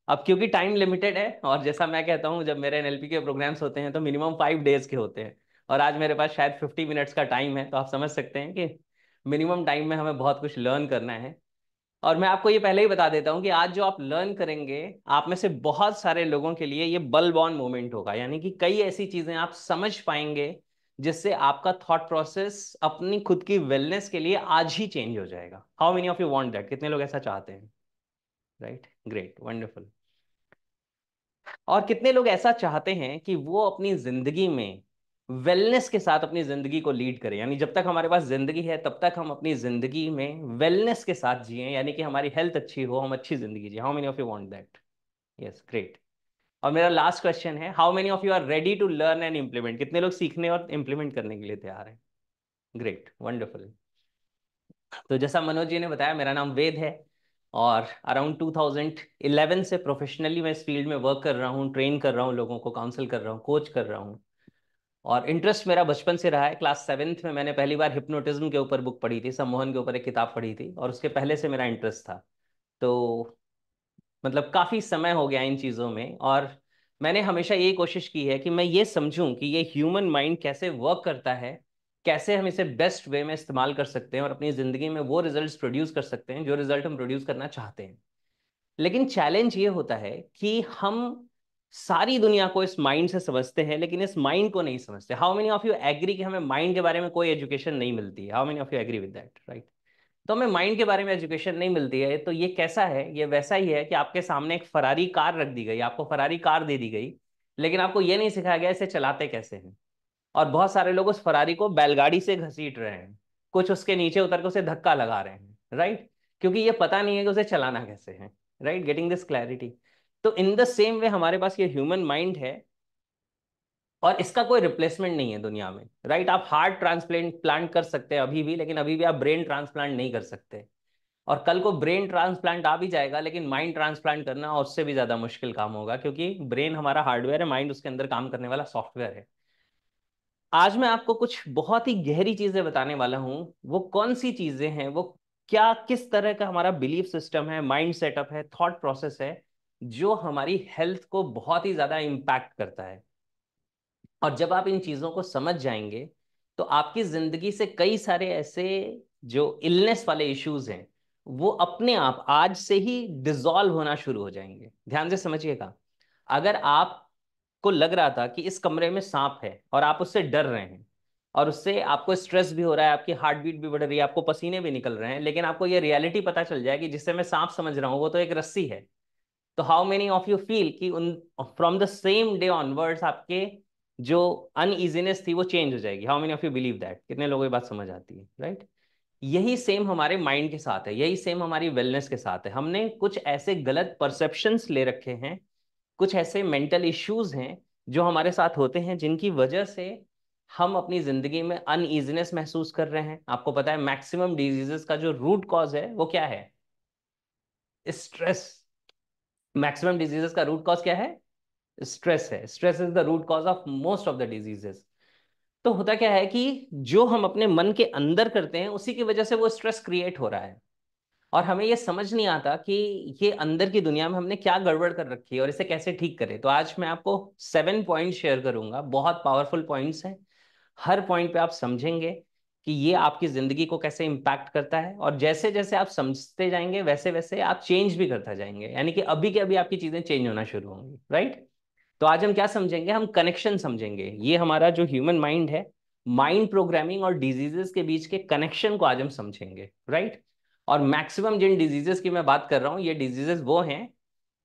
अब क्योंकि time limited है, और जैसा मैं कहता हूँ, जब मेरे एनएलपी के प्रोग्राम्स होते हैं तो मिनिमम 5 डेज के होते हैं, और आज मेरे पास शायद 50 मिनट्स का टाइम है, तो आप समझ सकते हैं कि मिनिमम टाइम में हमें बहुत कुछ लर्न करना है। और मैं आपको ये पहले ही बता देता हूँ कि आज जो आप लर्न करेंगे, आप में से बहुत सारे लोगों के लिए ये बल्ब ऑन मोमेंट होगा, यानी कि कई ऐसी चीजें आप समझ पाएंगे जिससे आपका थॉट प्रोसेस अपनी खुद की वेलनेस के लिए आज ही चेंज हो जाएगा। How many of you want that? कितने लोग ऐसा चाहते हैं? Right, great, wonderful. और कितने लोग ऐसा चाहते हैं कि वो अपनी जिंदगी में वेलनेस के साथ अपनी जिंदगी को लीड करें, यानी जब तक हमारे पास जिंदगी है तब तक हम अपनी जिंदगी में वेलनेस के साथ जिएं, यानी कि हमारी हेल्थ अच्छी हो, हम अच्छी जिंदगी जिए। How many of you want that? Yes, great. और मेरा लास्ट क्वेश्चन है, how many of you are ready to learn and implement? कितने लोग सीखने और इम्प्लीमेंट करने के लिए तैयार हैं? Great, wonderful. तो जैसा मनोज जी ने बताया, मेरा नाम वेद है, और अराउंड 2011 से प्रोफेशनली मैं इस फील्ड में वर्क कर रहा हूँ, ट्रेन कर रहा हूँ लोगों को, काउंसिल कर रहा हूँ, कोच कर रहा हूँ। और इंटरेस्ट मेरा बचपन से रहा है। क्लास 7th में मैंने पहली बार हिप्नोटिज्म के ऊपर बुक पढ़ी थी, सम्मोहन के ऊपर एक किताब पढ़ी थी, और उसके पहले से मेरा इंटरेस्ट था। तो मतलब काफी समय हो गया इन चीजों में, और मैंने हमेशा यही कोशिश की है कि मैं ये समझूं कि ये ह्यूमन माइंड कैसे वर्क करता है, कैसे हम इसे बेस्ट वे में इस्तेमाल कर सकते हैं और अपनी जिंदगी में वो रिजल्ट्स प्रोड्यूस कर सकते हैं जो रिजल्ट हम प्रोड्यूस करना चाहते हैं। लेकिन चैलेंज ये होता है कि हम सारी दुनिया को इस माइंड से समझते हैं, लेकिन इस माइंड को नहीं समझते। How many of you agree कि हमें माइंड के बारे में कोई एजुकेशन नहीं मिलती है? How many of you agree with that, right? तो हमें माइंड के बारे में एजुकेशन नहीं मिलती है, तो ये कैसा है? ये वैसा ही है कि आपके सामने एक फरारी कार रख दी गई, आपको फरारी कार दे दी गई, लेकिन आपको ये नहीं सिखाया गया इसे चलाते कैसे हैं। और बहुत सारे लोग उस फरारी को बैलगाड़ी से घसीट रहे हैं, कुछ उसके नीचे उतर के उसे धक्का लगा रहे हैं, राइट? क्योंकि ये पता नहीं है कि उसे चलाना कैसे है। Right, getting this clarity. तो इन द सेम वे हमारे पास ये ह्यूमन माइंड है, और इसका कोई रिप्लेसमेंट नहीं है दुनिया में। राइट, आप हार्ट ट्रांसप्लांट प्लांट कर सकते हैं अभी भी, लेकिन अभी भी आप ब्रेन ट्रांसप्लांट नहीं कर सकते। और कल को ब्रेन ट्रांसप्लांट आ भी जाएगा, लेकिन माइंड ट्रांसप्लांट करना उससे भी ज्यादा मुश्किल काम होगा, क्योंकि ब्रेन हमारा हार्डवेयर है, माइंड उसके अंदर काम करने वाला सॉफ्टवेयर है। आज मैं आपको कुछ बहुत ही गहरी चीजें बताने वाला हूं। वो कौन सी चीजें हैं, वो क्या, किस तरह का हमारा बिलीफ सिस्टम है, माइंड सेटअप है, थॉट प्रोसेस है, जो हमारी हेल्थ को बहुत ही ज्यादा इम्पैक्ट करता है। और जब आप इन चीजों को समझ जाएंगे, तो आपकी जिंदगी से कई सारे ऐसे जो इलनेस वाले इश्यूज हैं, वो अपने आप आज से ही डिसॉल्व होना शुरू हो जाएंगे। ध्यान से समझिएगा। अगर आपको लग रहा था कि इस कमरे में सांप है और आप उससे डर रहे हैं, और उससे आपको स्ट्रेस भी हो रहा है, आपकी हार्ट बीट भी बढ़ रही है, आपको पसीने भी निकल रहे हैं, लेकिन आपको ये रियलिटी पता चल जाए कि जिससे मैं सांप समझ रहा हूँ वो तो एक रस्सी है, तो how many of you feel कि उन from the same day onwards आपके जो अनइजीनेस थी वो चेंज हो जाएगी? How many of you believe that? कितने लोगों को ये बात समझ आती है? राइट। यही सेम हमारे माइंड के साथ है, यही सेम हमारी वेलनेस के साथ है। हमने कुछ ऐसे गलत परसेप्शंस ले रखे हैं, कुछ ऐसे मेंटल इश्यूज हैं जो हमारे साथ होते हैं, जिनकी वजह से हम अपनी जिंदगी में अनइजीनेस महसूस कर रहे हैं। आपको पता है मैक्सिमम डिजीजेस का जो रूट कॉज है वो क्या है? स्ट्रेस। मैक्सिमम डिजीजेस का रूट कॉज क्या है? स्ट्रेस है। Stress is the root cause of most of the diseases. तो होता क्या है कि जो हम अपने मन के अंदर करते हैं उसी की वजह से वो स्ट्रेस क्रिएट हो रहा है, और हमें ये समझ नहीं आता कि ये अंदर की दुनिया में हमने क्या गड़बड़ कर रखी है और इसे कैसे ठीक करें। तो आज मैं आपको 7 पॉइंट शेयर करूंगा, बहुत पावरफुल पॉइंट्स हैं। हर पॉइंट पे आप समझेंगे कि ये आपकी जिंदगी को कैसे इम्पैक्ट करता है, और जैसे जैसे आप समझते जाएंगे वैसे वैसे आप चेंज भी करता जाएंगे, यानी कि अभी के अभी आपकी चीजें चेंज होना शुरू होंगी। राइट। तो आज हम क्या समझेंगे? हम कनेक्शन समझेंगे। ये हमारा जो ह्यूमन माइंड है, माइंड प्रोग्रामिंग और डिजीजेस के बीच के कनेक्शन को आज हम समझेंगे। राइट। और मैक्सिमम जिन डिजीजेस की मैं बात कर रहा हूँ, ये डिजीजेस वो हैं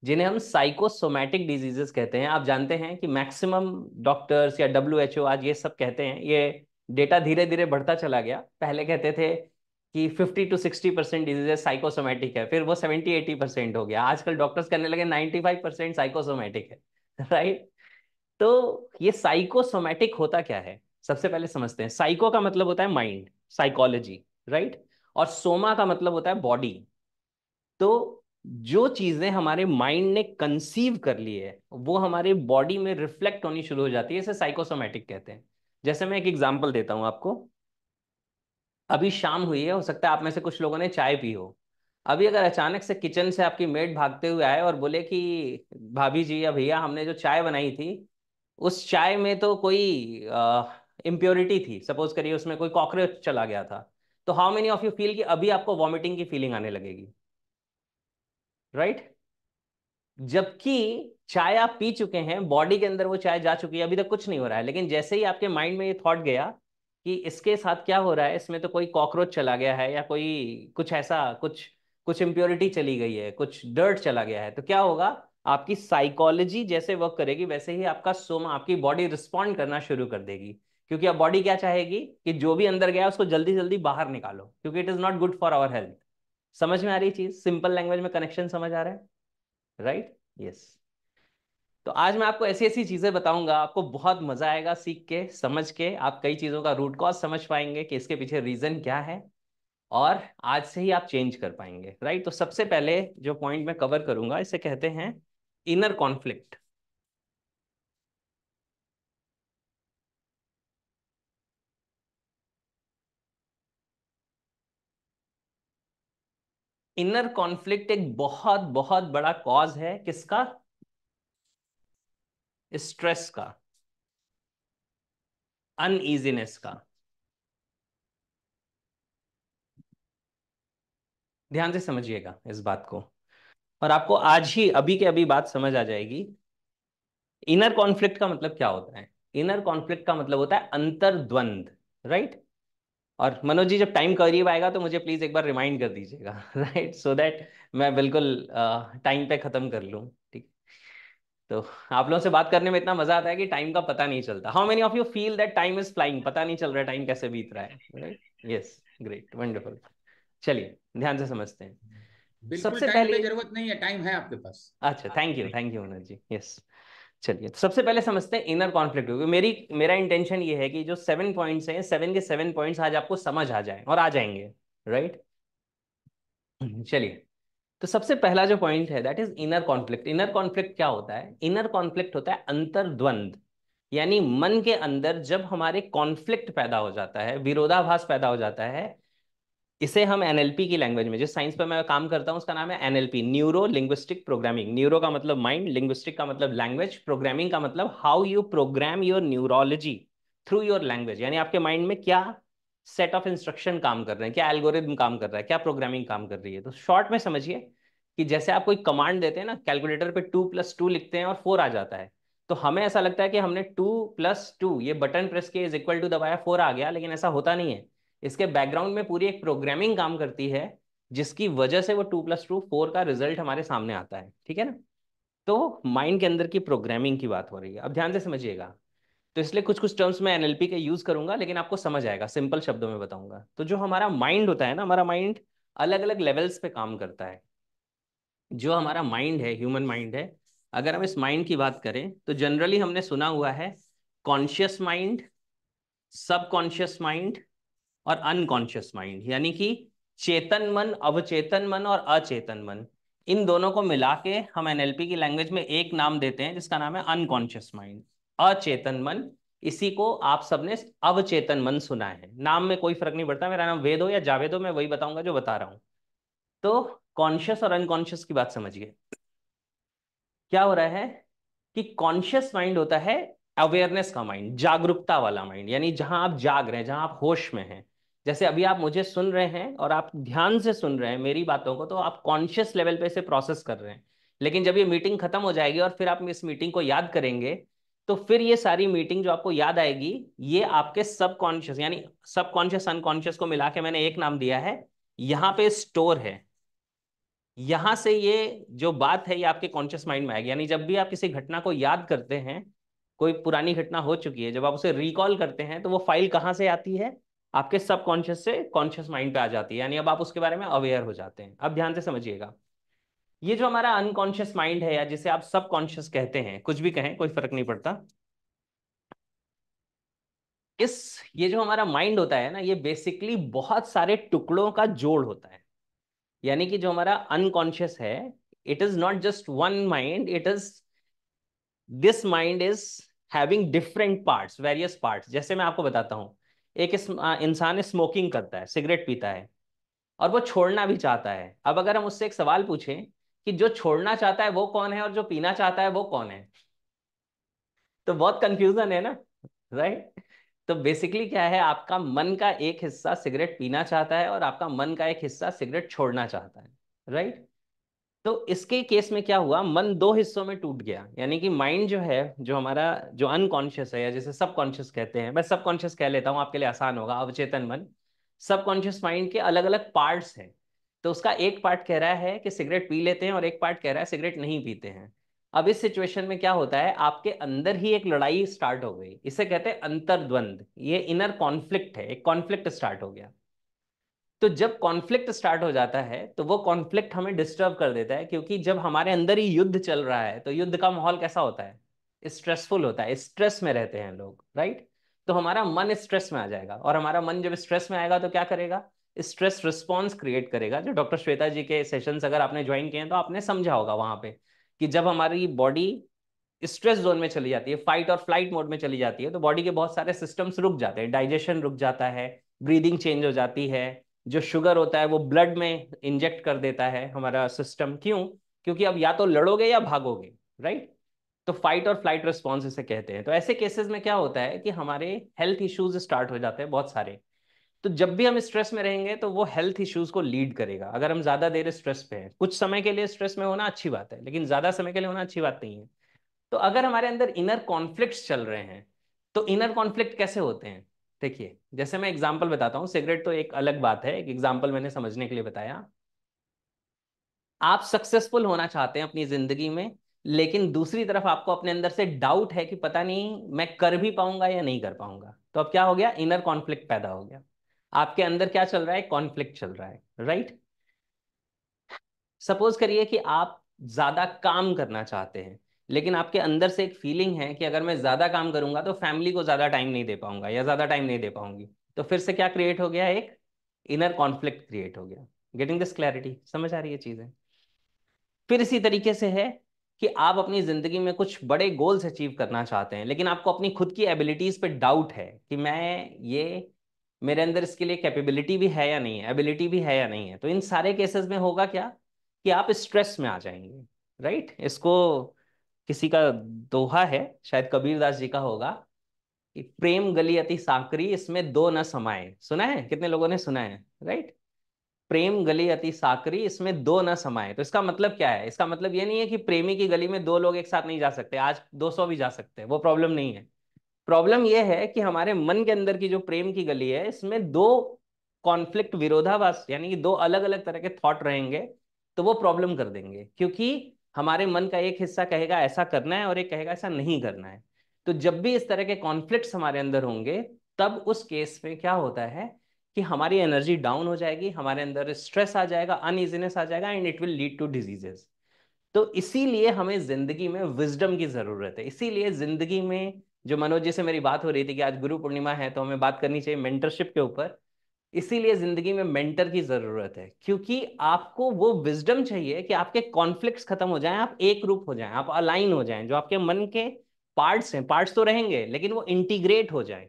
जिन्हें हम साइकोसोमैटिक डिजीजेस कहते हैं। आप जानते हैं कि मैक्सिमम डॉक्टर्स या WHO आज ये सब कहते हैं। ये डेटा धीरे धीरे बढ़ता चला गया। पहले कहते थे कि 50 to 60% डिजीजेस साइकोसोमैटिक है, फिर वो 70-80% हो गया, आजकल डॉक्टर्स कहने लगे 95% साइकोसोमैटिक है। राइट। तो ये साइकोसोमैटिक होता क्या है, सबसे पहले समझते हैं। साइको का मतलब होता है माइंड, साइकोलॉजी। राइट। और सोमा का मतलब होता है बॉडी। तो जो चीजें हमारे माइंड ने कंसीव कर ली है वो हमारे बॉडी में रिफ्लेक्ट होनी शुरू हो जाती है, इसे साइकोसोमैटिक कहते हैं। जैसे मैं एक एग्जांपल देता हूं आपको। अभी शाम हुई है, हो सकता है आप में से कुछ लोगों ने चाय पी हो, अभी अगर अचानक से किचन से आपकी मेड भागते हुए आए और बोले कि भाभी जी या भैया, हमने जो चाय बनाई थी उस चाय में तो कोई इम्प्योरिटी थी, सपोज करिए उसमें कोई कॉकरोच चला गया था, तो how many of you feel कि अभी आपको वॉमिटिंग की फीलिंग आने लगेगी, राइट? जबकि चाय आप पी चुके हैं, बॉडी के अंदर वो चाय जा चुकी है, अभी तक कुछ नहीं हो रहा है, लेकिन जैसे ही आपके माइंड में ये थॉट गया कि इसके साथ क्या हो रहा है, इसमें तो कोई कॉकरोच चला गया है या कोई कुछ ऐसा कुछ कुछ इम्प्योरिटी चली गई है, कुछ डर्ट चला गया है, तो क्या होगा? आपकी साइकोलॉजी जैसे वर्क करेगी वैसे ही आपका सोमा, आपकी बॉडी रिस्पॉन्ड करना शुरू कर देगी। क्योंकि अब बॉडी क्या चाहेगी कि जो भी अंदर गया उसको जल्दी जल्दी बाहर निकालो, क्योंकि it is not good for our health. समझ में आ रही चीज? सिंपल लैंग्वेज में कनेक्शन समझ आ रहा है, राइट? यस। तो आज मैं आपको ऐसी ऐसी चीजें बताऊंगा, आपको बहुत मजा आएगा सीख के, समझ के। आप कई चीजों का रूट कॉज समझ पाएंगे कि इसके पीछे रीजन क्या है, और आज से ही आप चेंज कर पाएंगे, राइट? तो सबसे पहले जो पॉइंट मैं कवर करूंगा इसे कहते हैं इनर कॉन्फ्लिक्ट। इनर कॉन्फ्लिक्ट एक बहुत बहुत बड़ा कॉज है किसका? स्ट्रेस का, अनईजीनेस का। ध्यान से समझिएगा इस बात को, और आपको आज ही अभी के अभी बात समझ आ जाएगी। इनर कॉन्फ्लिक्ट का मतलब क्या होता है? इनर कॉन्फ्लिक्ट का मतलब होता है अंतर्द्वंद, राइट? और मनोज जी जब टाइम करीब आएगा तो मुझे प्लीज एक बार रिमाइंड कर दीजिएगा, राइट, सो दैट मैं बिल्कुल टाइम पे खत्म कर लूँ, ठीक? तो आप लोगों से बात करने में इतना मजा आता है कि टाइम का पता नहीं चलता। How many of you feel that time is flying, पता नहीं चल रहा है टाइम कैसे बीत रहा है, राइट? Yes, great, wonderful. चलिए ध्यान से समझते हैं। बिल्कुल सबसे टाइम पे पहले, जरूरत नहीं है, टाइम है आपके पास। अच्छा, thank you Manoj ji, yes. चलिए तो सबसे पहले समझते हैं इनर कॉन्फ्लिक्ट, क्योंकि मेरा इंटेंशन ये है कि जो 7 पॉइंट्स हैं, 7 के 7 पॉइंट्स आज आपको समझ आ जाएं और आ जाएंगे, राइट? चलिए, तो सबसे पहला जो पॉइंट है that is inner conflict. Inner conflict क्या होता है? इनर कॉन्फ्लिक्ट होता है अंतर्द्वंद, यानी मन के अंदर जब हमारे कॉन्फ्लिक्ट पैदा हो जाता है, विरोधाभास पैदा हो जाता है। इसे हम एनएलपी की लैंग्वेज में, जिस साइंस पे मैं काम करता हूं उसका नाम है NLP, neuro linguistic programming. Neuro का मतलब माइंड, लिंग्विस्टिक का मतलब लैंग्वेज, प्रोग्रामिंग का मतलब how you programme your neurology through your language, यानी आपके माइंड में क्या सेट ऑफ इंस्ट्रक्शन काम कर रहे हैं, क्या एल्गोरिदम काम कर रहा है, क्या प्रोग्रामिंग काम कर रही है। तो शॉर्ट में समझिए कि जैसे आप कोई कमांड देते हैं ना, कैलकुलेटर पे 2+2 लिखते हैं और 4 आ जाता है, तो हमें ऐसा लगता है कि हमने 2+2 ये बटन प्रेस किया इज इक्वल टू दबाया 4 आ गया, लेकिन ऐसा होता नहीं है। इसके बैकग्राउंड में पूरी एक प्रोग्रामिंग काम करती है, जिसकी वजह से वो 2+2 4 का रिजल्ट हमारे सामने आता है, ठीक है ना? तो माइंड के अंदर की प्रोग्रामिंग की बात हो रही है, अब ध्यान से समझिएगा। तो इसलिए कुछ कुछ टर्म्स मैं एनएलपी के यूज करूंगा, लेकिन आपको समझ आएगा, सिंपल शब्दों में बताऊंगा। तो जो हमारा माइंड होता है ना, हमारा माइंड अलग अलग लेवल्स पे काम करता है। जो हमारा माइंड है, ह्यूमन माइंड है, अगर हम इस माइंड की बात करें तो जनरली हमने सुना हुआ है कॉन्शियस माइंड, सबकॉन्शियस माइंड और अनकॉन्शियस माइंड, यानी कि चेतन मन, अवचेतन मन और अचेतन मन। इन दोनों को मिला के हम एनएलपी की लैंग्वेज में एक नाम देते हैं जिसका नाम है अनकॉन्शियस माइंड, अचेतन मन। इसी को आप सबने अवचेतन मन सुना है, नाम में कोई फर्क नहीं पड़ता, मेरा नाम वेद हो या जावेद हो, मैं वही बताऊंगा जो बता रहा हूं। तो कॉन्शियस और अनकॉन्शियस की बात समझिए। क्या हो रहा है कि कॉन्शियस माइंड होता है अवेयरनेस का माइंड, जागरूकता वाला माइंड, यानी जहां आप जाग रहे हैं, जहां आप होश में हैं। जैसे अभी आप मुझे सुन रहे हैं और आप ध्यान से सुन रहे हैं मेरी बातों को, तो आप कॉन्शियस लेवल पे इसे प्रोसेस कर रहे हैं। लेकिन जब ये मीटिंग खत्म हो जाएगी और फिर आप इस मीटिंग को याद करेंगे, तो फिर ये सारी मीटिंग जो आपको याद आएगी, ये आपके सबकॉन्शियस, यानी सबकॉन्शियस अनकॉन्शियस को मिला के मैंने एक नाम दिया है, यहाँ पे स्टोर है। यहां से ये जो बात है ये आपके कॉन्शियस माइंड में आएगी, यानी जब भी आप किसी घटना को याद करते हैं, कोई पुरानी घटना हो चुकी है, जब आप उसे रिकॉल करते हैं तो वो फाइल कहाँ से आती है? आपके सबकॉन्शियस से कॉन्शियस माइंड पे आ जाती है, यानी अब आप उसके बारे में अवेयर हो जाते हैं। अब ध्यान से समझिएगा, ये जो हमारा अनकॉन्शियस माइंड है या जिसे आप सबकॉन्शियस कहते हैं, कुछ भी कहें कोई फर्क नहीं पड़ता, इस ये जो हमारा माइंड होता है ना, ये बेसिकली बहुत सारे टुकड़ों का जोड़ होता है। यानी कि जो हमारा अनकॉन्शियस है, it is not just one mind, it is, this mind is having different parts, various parts. जैसे मैं आपको बताता हूं, एक इंसान स्मोकिंग करता है, सिगरेट पीता है, और वो छोड़ना भी चाहता है। अब अगर हम उससे एक सवाल पूछें कि जो छोड़ना चाहता है वो कौन है और जो पीना चाहता है वो कौन है, तो बहुत कंफ्यूजन है ना, राइट। तो बेसिकली क्या है, आपका मन का एक हिस्सा सिगरेट पीना चाहता है और आपका मन का एक हिस्सा सिगरेट छोड़ना चाहता है, राइट। तो इसके केस में क्या हुआ, मन दो हिस्सों में टूट गया। यानी कि माइंड जो है, जो हमारा जो अनकॉन्शियस है या जिसे सबकॉन्शियस कहते हैं, मैं सबकॉन्शियस कह लेता हूँ आपके लिए आसान होगा, अवचेतन मन। सबकॉन्शियस माइंड के अलग अलग पार्ट्स हैं। तो उसका एक पार्ट कह रहा है कि सिगरेट पी लेते हैं और एक पार्ट कह रहा है सिगरेट नहीं पीते हैं। अब इस सिचुएशन में क्या होता है, आपके अंदर ही एक लड़ाई स्टार्ट हो गई, इसे कहते हैं अंतर्द्वंद। ये इनर कॉन्फ्लिक्ट है, एक कॉन्फ्लिक्ट स्टार्ट हो गया। तो जब कॉन्फ्लिक्ट स्टार्ट हो जाता है तो वो कॉन्फ्लिक्ट हमें डिस्टर्ब कर देता है, क्योंकि जब हमारे अंदर ही युद्ध चल रहा है तो युद्ध का माहौल कैसा होता है, स्ट्रेसफुल होता है, स्ट्रेस में रहते हैं लोग, राइट। तो हमारा मन स्ट्रेस में आ जाएगा, और हमारा मन जब स्ट्रेस में आएगा तो क्या करेगा, स्ट्रेस रिस्पॉन्स क्रिएट करेगा। जो डॉक्टर श्वेता जी के सेशंस अगर आपने ज्वाइन किए हैं तो आपने समझा होगा वहां पे, कि जब हमारी बॉडी स्ट्रेस जोन में चली जाती है, फाइट और फ्लाइट मोड में चली जाती है, तो बॉडी के बहुत सारे सिस्टम्स रुक जाते हैं, डाइजेशन रुक जाता है, ब्रीदिंग चेंज हो जाती है, जो शुगर होता है वो ब्लड में इंजेक्ट कर देता है हमारा सिस्टम। क्यों? क्योंकि अब या तो लड़ोगे या भागोगे, राइट। तो फाइट और फ्लाइट रिस्पॉन्स इसे कहते हैं। तो ऐसे केसेस में क्या होता है कि हमारे हेल्थ इश्यूज स्टार्ट हो जाते हैं बहुत सारे। तो जब भी हम स्ट्रेस में रहेंगे तो वो हेल्थ इश्यूज को लीड करेगा। अगर हम ज्यादा देर स्ट्रेस पे हैं, कुछ समय के लिए स्ट्रेस में होना अच्छी बात है, लेकिन ज्यादा समय के लिए होना अच्छी बात नहीं है। तो अगर हमारे अंदर इनर कॉन्फ्लिक्ट्स चल रहे हैं, तो इनर कॉन्फ्लिक्ट कैसे होते हैं, देखिए जैसे मैं एग्जांपल बताता हूँ, सिगरेट तो एक अलग बात है, एक एग्जांपल मैंने समझने के लिए बताया। आप सक्सेसफुल होना चाहते हैं अपनी जिंदगी में, लेकिन दूसरी तरफ आपको अपने अंदर से डाउट है कि पता नहीं मैं कर भी पाऊंगा या नहीं कर पाऊंगा। तो अब क्या हो गया, इनर कॉन्फ्लिक्ट पैदा हो गया। आपके अंदर क्या चल रहा है, कॉन्फ्लिक्ट चल रहा है, राइट। सपोज करिए कि आप ज्यादा काम करना चाहते हैं, लेकिन आपके अंदर से एक फीलिंग है कि अगर मैं ज्यादा काम करूंगा तो फैमिली को ज्यादा टाइम नहीं दे पाऊंगा या ज्यादा टाइम नहीं दे पाऊंगी। तो फिर से क्या क्रिएट हो गया, एक इनर कॉन्फ्लिक्ट क्रिएट हो गया। गेटिंग दिस क्लैरिटी, समझ आ रही है चीजें। फिर इसी तरीके से है कि आप अपनी जिंदगी में कुछ बड़े गोल्स अचीव करना चाहते हैं, लेकिन आपको अपनी खुद की एबिलिटीज पे डाउट है कि मैं ये, मेरे अंदर इसके लिए कैपेबिलिटी भी है या नहीं है, एबिलिटी भी है या नहीं है। तो इन सारे केसेस में होगा क्या, कि आप स्ट्रेस में आ जाएंगे, राइट। इसको किसी का दोहा है, शायद कबीर दास जी का होगा, कि प्रेम गली अति सांकरी इसमें दो न समाए। सुना है, कितने लोगों ने सुना है, राइट। प्रेम गली अति साकरी इसमें दो न समाये। तो इसका मतलब क्या है, इसका मतलब ये नहीं है कि प्रेमी की गली में दो लोग एक साथ नहीं जा सकते, आज 200 भी जा सकते हैं, वो प्रॉब्लम नहीं है। प्रॉब्लम ये है कि हमारे मन के अंदर की जो प्रेम की गली है, इसमें दो कॉन्फ्लिक्ट, विरोधाभास, यानी कि दो अलग अलग तरह के थॉट रहेंगे। तो वो प्रॉब्लम कर देंगे, क्योंकि हमारे मन का एक हिस्सा कहेगा ऐसा करना है और एक कहेगा ऐसा नहीं करना है। तो जब भी इस तरह के कॉन्फ्लिक्ट्स हमारे अंदर होंगे, तब उस केस में क्या होता है कि हमारी एनर्जी डाउन हो जाएगी, हमारे अंदर स्ट्रेस आ जाएगा, अनइजीनेस आ जाएगा, and it will lead to diseases. तो इसीलिए हमें जिंदगी में विजडम की जरूरत है। इसीलिए जिंदगी में, जो मनोज जी से मेरी बात हो रही थी कि आज गुरु पूर्णिमा है तो हमें बात करनी चाहिए मेंटरशिप के ऊपर, इसीलिए जिंदगी में मेंटर की जरूरत है। क्योंकि आपको वो विजडम चाहिए कि आपके कॉन्फ्लिक्ट्स खत्म हो जाएं, आप एक रूप हो जाएं, आप अलाइन हो जाएं, जो आपके मन के पार्ट्स हैं, पार्ट्स तो रहेंगे लेकिन वो इंटीग्रेट हो जाएं।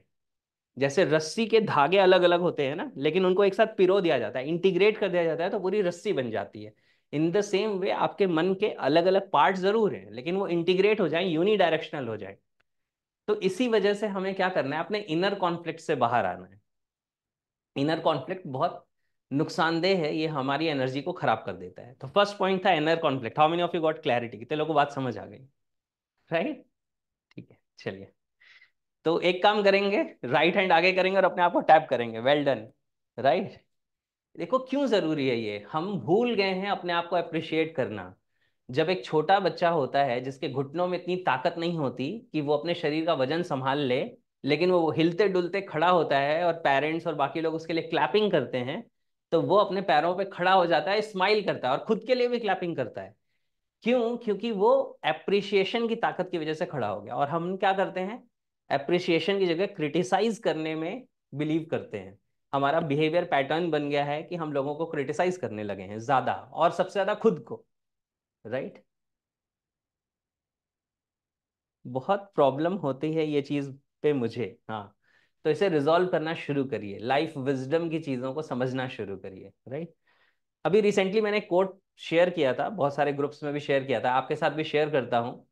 जैसे रस्सी के धागे अलग अलग होते हैं ना, लेकिन उनको एक साथ पिरो दिया जाता है, इंटीग्रेट कर दिया जाता है, तो पूरी रस्सी बन जाती है। इन द सेम वे आपके मन के अलग अलग पार्ट जरूर हैं, लेकिन वो इंटीग्रेट हो जाए, यूनी डायरेक्शनल हो जाए। तो इसी वजह से हमें क्या करना है, अपने इनर कॉन्फ्लिक्ट से बाहर आना है। इनर कॉन्फ्लिक्ट बहुत नुकसानदेह है, ये हमारी एनर्जी को खराब कर देता है। तो फर्स्ट पॉइंट था inner conflict. How many of you got clarity, कितने लोगों को बात समझ आ गई, राइट। ठीक है, चलिए। तो एक काम करेंगे, राइट हैंड आगे करेंगे और अपने आप को टैप करेंगे, वेल डन, राइट। देखो क्यों जरूरी है ये, हम भूल गए हैं अपने आप को अप्रिशिएट करना। जब एक छोटा बच्चा होता है जिसके घुटनों में इतनी ताकत नहीं होती कि वो अपने शरीर का वजन संभाल ले, लेकिन वो हिलते डुलते खड़ा होता है और पेरेंट्स और बाकी लोग उसके लिए क्लैपिंग करते हैं, तो वो अपने पैरों पे खड़ा हो जाता है, स्माइल करता है और खुद के लिए भी क्लैपिंग करता है। क्यों? क्योंकि वो एप्रिसिएशन की ताकत की वजह से खड़ा हो गया। और हम क्या करते हैं, एप्रिसिएशन की जगह क्रिटिसाइज करने में बिलीव करते हैं। हमारा बिहेवियर पैटर्न बन गया है कि हम लोगों को क्रिटिसाइज करने लगे हैं ज्यादा, और सबसे ज्यादा खुद को, राइट। बहुत प्रॉब्लम होती है ये चीज पे मुझे, हाँ। तो इसे रिजॉल्व करना शुरू करिए, लाइफ विजडम की चीजों को समझना शुरू करिए, राइट। अभी रिसेंटली मैंने कोट शेयर किया था, बहुत सारे ग्रुप्स में भी शेयर किया था, आपके साथ भी शेयर करता हूँ,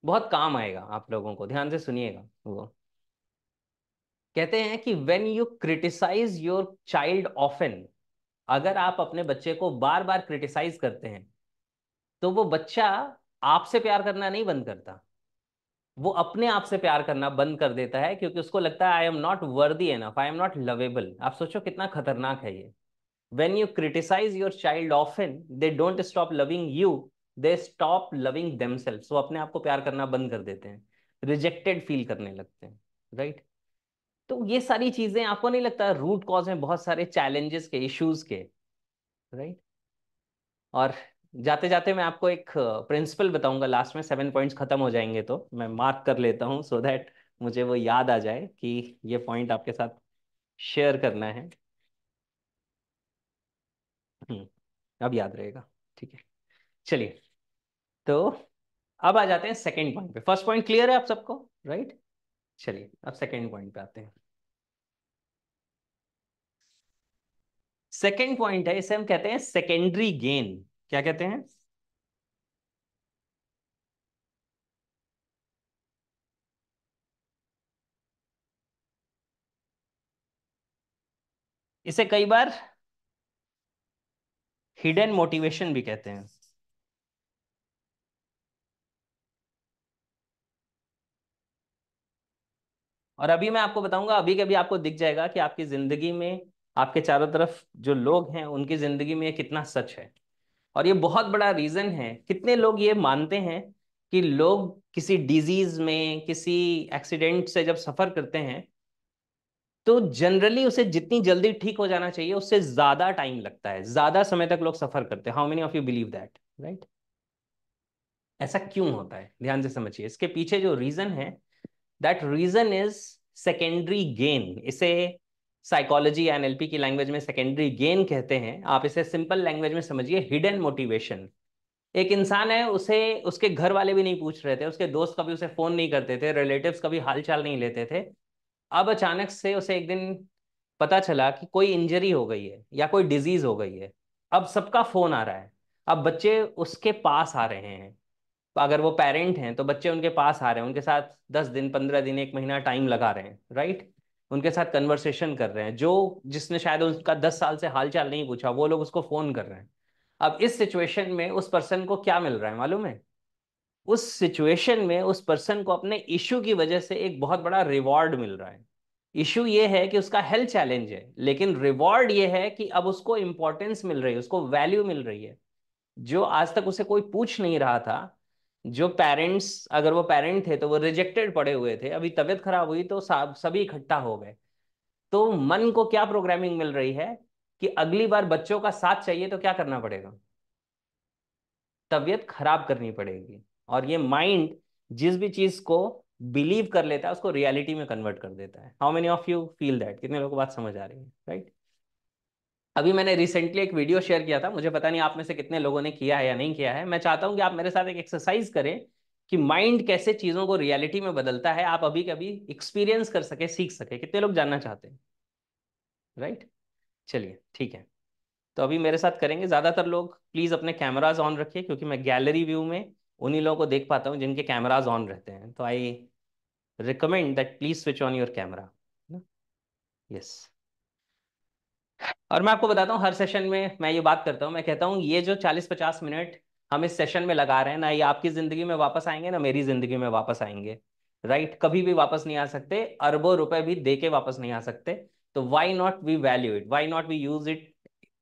बहुत काम आएगा आप लोगों को, ध्यान से सुनिएगा। वो कहते हैं कि when you criticise your child often, अगर आप अपने बच्चे को बार बार क्रिटिसाइज करते हैं तो वो बच्चा आपसे प्यार करना नहीं बंद करता, वो अपने आप से प्यार करना बंद कर देता है, क्योंकि उसको लगता है I am not worthy enough, I am not lovable. आप सोचो कितना खतरनाक है ये। When you criticise your child often, they don't stop loving you, they stop loving themselves. वो अपने आप को प्यार करना बंद कर देते हैं, रिजेक्टेड फील करने लगते हैं, राइट। तो ये सारी चीजें आपको नहीं लगता रूट कॉज हैं बहुत सारे चैलेंजेस के, इश्यूज के, राइट। और जाते जाते मैं आपको एक प्रिंसिपल बताऊंगा लास्ट में, 7 पॉइंट्स खत्म हो जाएंगे तो मैं मार्क कर लेता हूँ सो दैट मुझे वो याद आ जाए कि ये पॉइंट आपके साथ शेयर करना है। अब याद रहेगा, ठीक है। चलिए, तो अब आ जाते हैं सेकंड पॉइंट पे। फर्स्ट पॉइंट क्लियर है आप सबको, राइट। चलिए अब सेकंड पॉइंट पे आते हैं। सेकंड पॉइंट है, इसे हम कहते हैं सेकेंडरी गेन। क्या कहते हैं? इसे कई बार हिडन मोटिवेशन भी कहते हैं। और अभी मैं आपको बताऊंगा, अभी कभी आपको दिख जाएगा कि आपकी जिंदगी में, आपके चारों तरफ जो लोग हैं उनकी जिंदगी में ये कितना सच है। और ये बहुत बड़ा रीजन है, कितने लोग ये मानते हैं कि लोग किसी डिजीज में, किसी एक्सीडेंट से जब सफर करते हैं तो जनरली उसे जितनी जल्दी ठीक हो जाना चाहिए उससे ज्यादा टाइम लगता है, ज्यादा समय तक लोग सफर करते हैं। How many of you believe that, right? ऐसा क्यों होता है, ध्यान से समझिए। इसके पीछे जो रीजन है, that reason is secondary gain. इसे साइकोलॉजी या एनएलपी की लैंग्वेज में सेकेंडरी गेन कहते हैं। आप इसे सिंपल लैंग्वेज में समझिए, हिडन मोटिवेशन। एक इंसान है, उसे उसके घर वाले भी नहीं पूछ रहे थे, उसके दोस्त कभी उसे फोन नहीं करते थे, रिलेटिव्स कभी हालचाल नहीं लेते थे। अब अचानक से उसे एक दिन पता चला कि कोई इंजरी हो गई है या कोई डिजीज हो गई है। अब सबका फोन आ रहा है, अब बच्चे उसके पास आ रहे हैं। तो अगर वो पेरेंट हैं तो बच्चे उनके पास आ रहे हैं, उनके साथ 10 दिन, 15 दिन, 1 महीना टाइम लगा रहे हैं, राइट। उनके साथ कन्वर्सेशन कर रहे हैं, जो जिसने शायद उसका 10 साल से हालचाल नहीं पूछा, वो लोग उसको फोन कर रहे हैं। अब इस सिचुएशन में उस पर्सन को क्या मिल रहा है मालूम है? उस सिचुएशन में उस पर्सन को अपने इशू की वजह से एक बहुत बड़ा रिवॉर्ड मिल रहा है। इशू ये है कि उसका हेल्थ चैलेंज है, लेकिन रिवॉर्ड ये है कि अब उसको इंपॉर्टेंस मिल रही है, उसको वैल्यू मिल रही है, जो आज तक उसे कोई पूछ नहीं रहा था। जो पेरेंट्स, अगर वो पेरेंट थे तो वो रिजेक्टेड पड़े हुए थे, अभी तबीयत खराब हुई तो सभी इकट्ठा हो गए। तो मन को क्या प्रोग्रामिंग मिल रही है कि अगली बार बच्चों का साथ चाहिए तो क्या करना पड़ेगा? तबीयत खराब करनी पड़ेगी। और ये माइंड जिस भी चीज को बिलीव कर लेता है उसको रियलिटी में कन्वर्ट कर देता है। How many of you feel that? कितने लोगों को बात समझ आ रही है, राइट? अभी मैंने रिसेंटली एक वीडियो शेयर किया था, मुझे पता नहीं आप में से कितने लोगों ने किया है या नहीं किया है। मैं चाहता हूं कि आप मेरे साथ एक एक्सरसाइज करें कि माइंड कैसे चीजों को रियलिटी में बदलता है, आप अभी कभी एक्सपीरियंस कर सके, सीख सके। कितने लोग जानना चाहते हैं, राइट? चलिए ठीक है। तो अभी मेरे साथ करेंगे। ज्यादातर लोग प्लीज अपने कैमराज ऑन रखिए, क्योंकि मैं गैलरी व्यू में उन्हीं लोगों को देख पाता हूँ जिनके कैमराज ऑन रहते हैं। तो I recommend that please switch on your camera. Yes. और मैं आपको बताता हूँ, हर सेशन में मैं ये बात करता हूँ, मैं कहता हूँ ये जो 40-50 मिनट हम इस सेशन में लगा रहे हैं ना, ये आपकी जिंदगी में वापस आएंगे ना मेरी जिंदगी में वापस आएंगे, राइट। कभी भी वापस नहीं आ सकते, अरबों रुपए भी दे के वापस नहीं आ सकते। तो why not we value it, why not we use it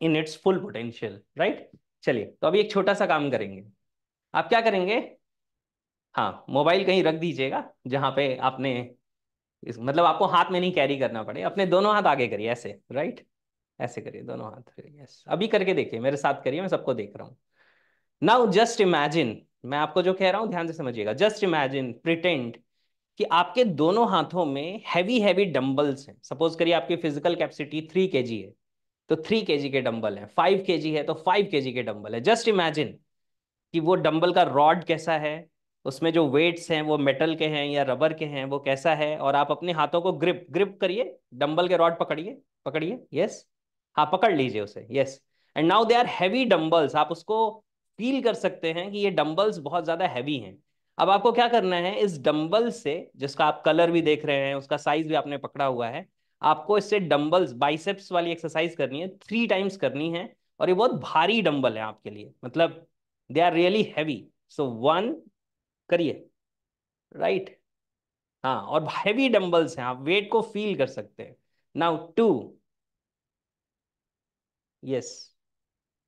in its full potential, right. चलिए, तो अभी एक छोटा सा काम करेंगे। आप क्या करेंगे? हाँ, मोबाइल कहीं रख दीजिएगा जहां पे आपने मतलब आपको हाथ में नहीं कैरी करना पड़े। अपने दोनों हाथ आगे करिए ऐसे, राइट। ऐसे करिए दोनों हाथ, यस। अभी करके देखिए, मेरे साथ करिए, मैं सबको देख रहा हूँ। नाउ जस्ट इमेजिन, मैं आपको जो कह रहा हूं ध्यान से समझिएगा। जस्ट इमेजिन, प्रिटेंड कि आपके दोनों हाथों में हैवी हैवी डंबल्स हैं। सपोज करिए आपकी फिजिकल कैपेसिटी 3 kg है, तो 3 kg के डंबल है। 5 kg है तो 5 kg के डंबल है। जस्ट इमेजिन कि वो डंबल का रॉड कैसा है, उसमें जो वेट्स हैं वो मेटल के हैं या रबर के हैं, वो कैसा है। और आप अपने हाथों को ग्रिप ग्रिप करिए, डंबल के रॉड पकड़िए, पकड़िए, यस। हाँ, पकड़ लीजिए उसे, yes. And now they are heavy dumbbells. आप उसको फील कर सकते हैं कि ये डंबल्स बहुत ज्यादा हैवी हैं। अब आपको क्या करना है, इस डंबल से, जिसका आप कलर भी देख रहे हैं, उसका साइज भी आपने पकड़ा हुआ है, आपको इससे डंबल्स, बाइसेप्स वाली एक्सरसाइज करनी है, 3 टाइम्स करनी है। और ये बहुत भारी डंबल है आपके लिए, मतलब दे आर रियली हैवी। सो 1 करिए, राइट। हाँ, और हैवी डंबल्स हैं, आप वेट को फील कर सकते हैं। नाउ 2, यस,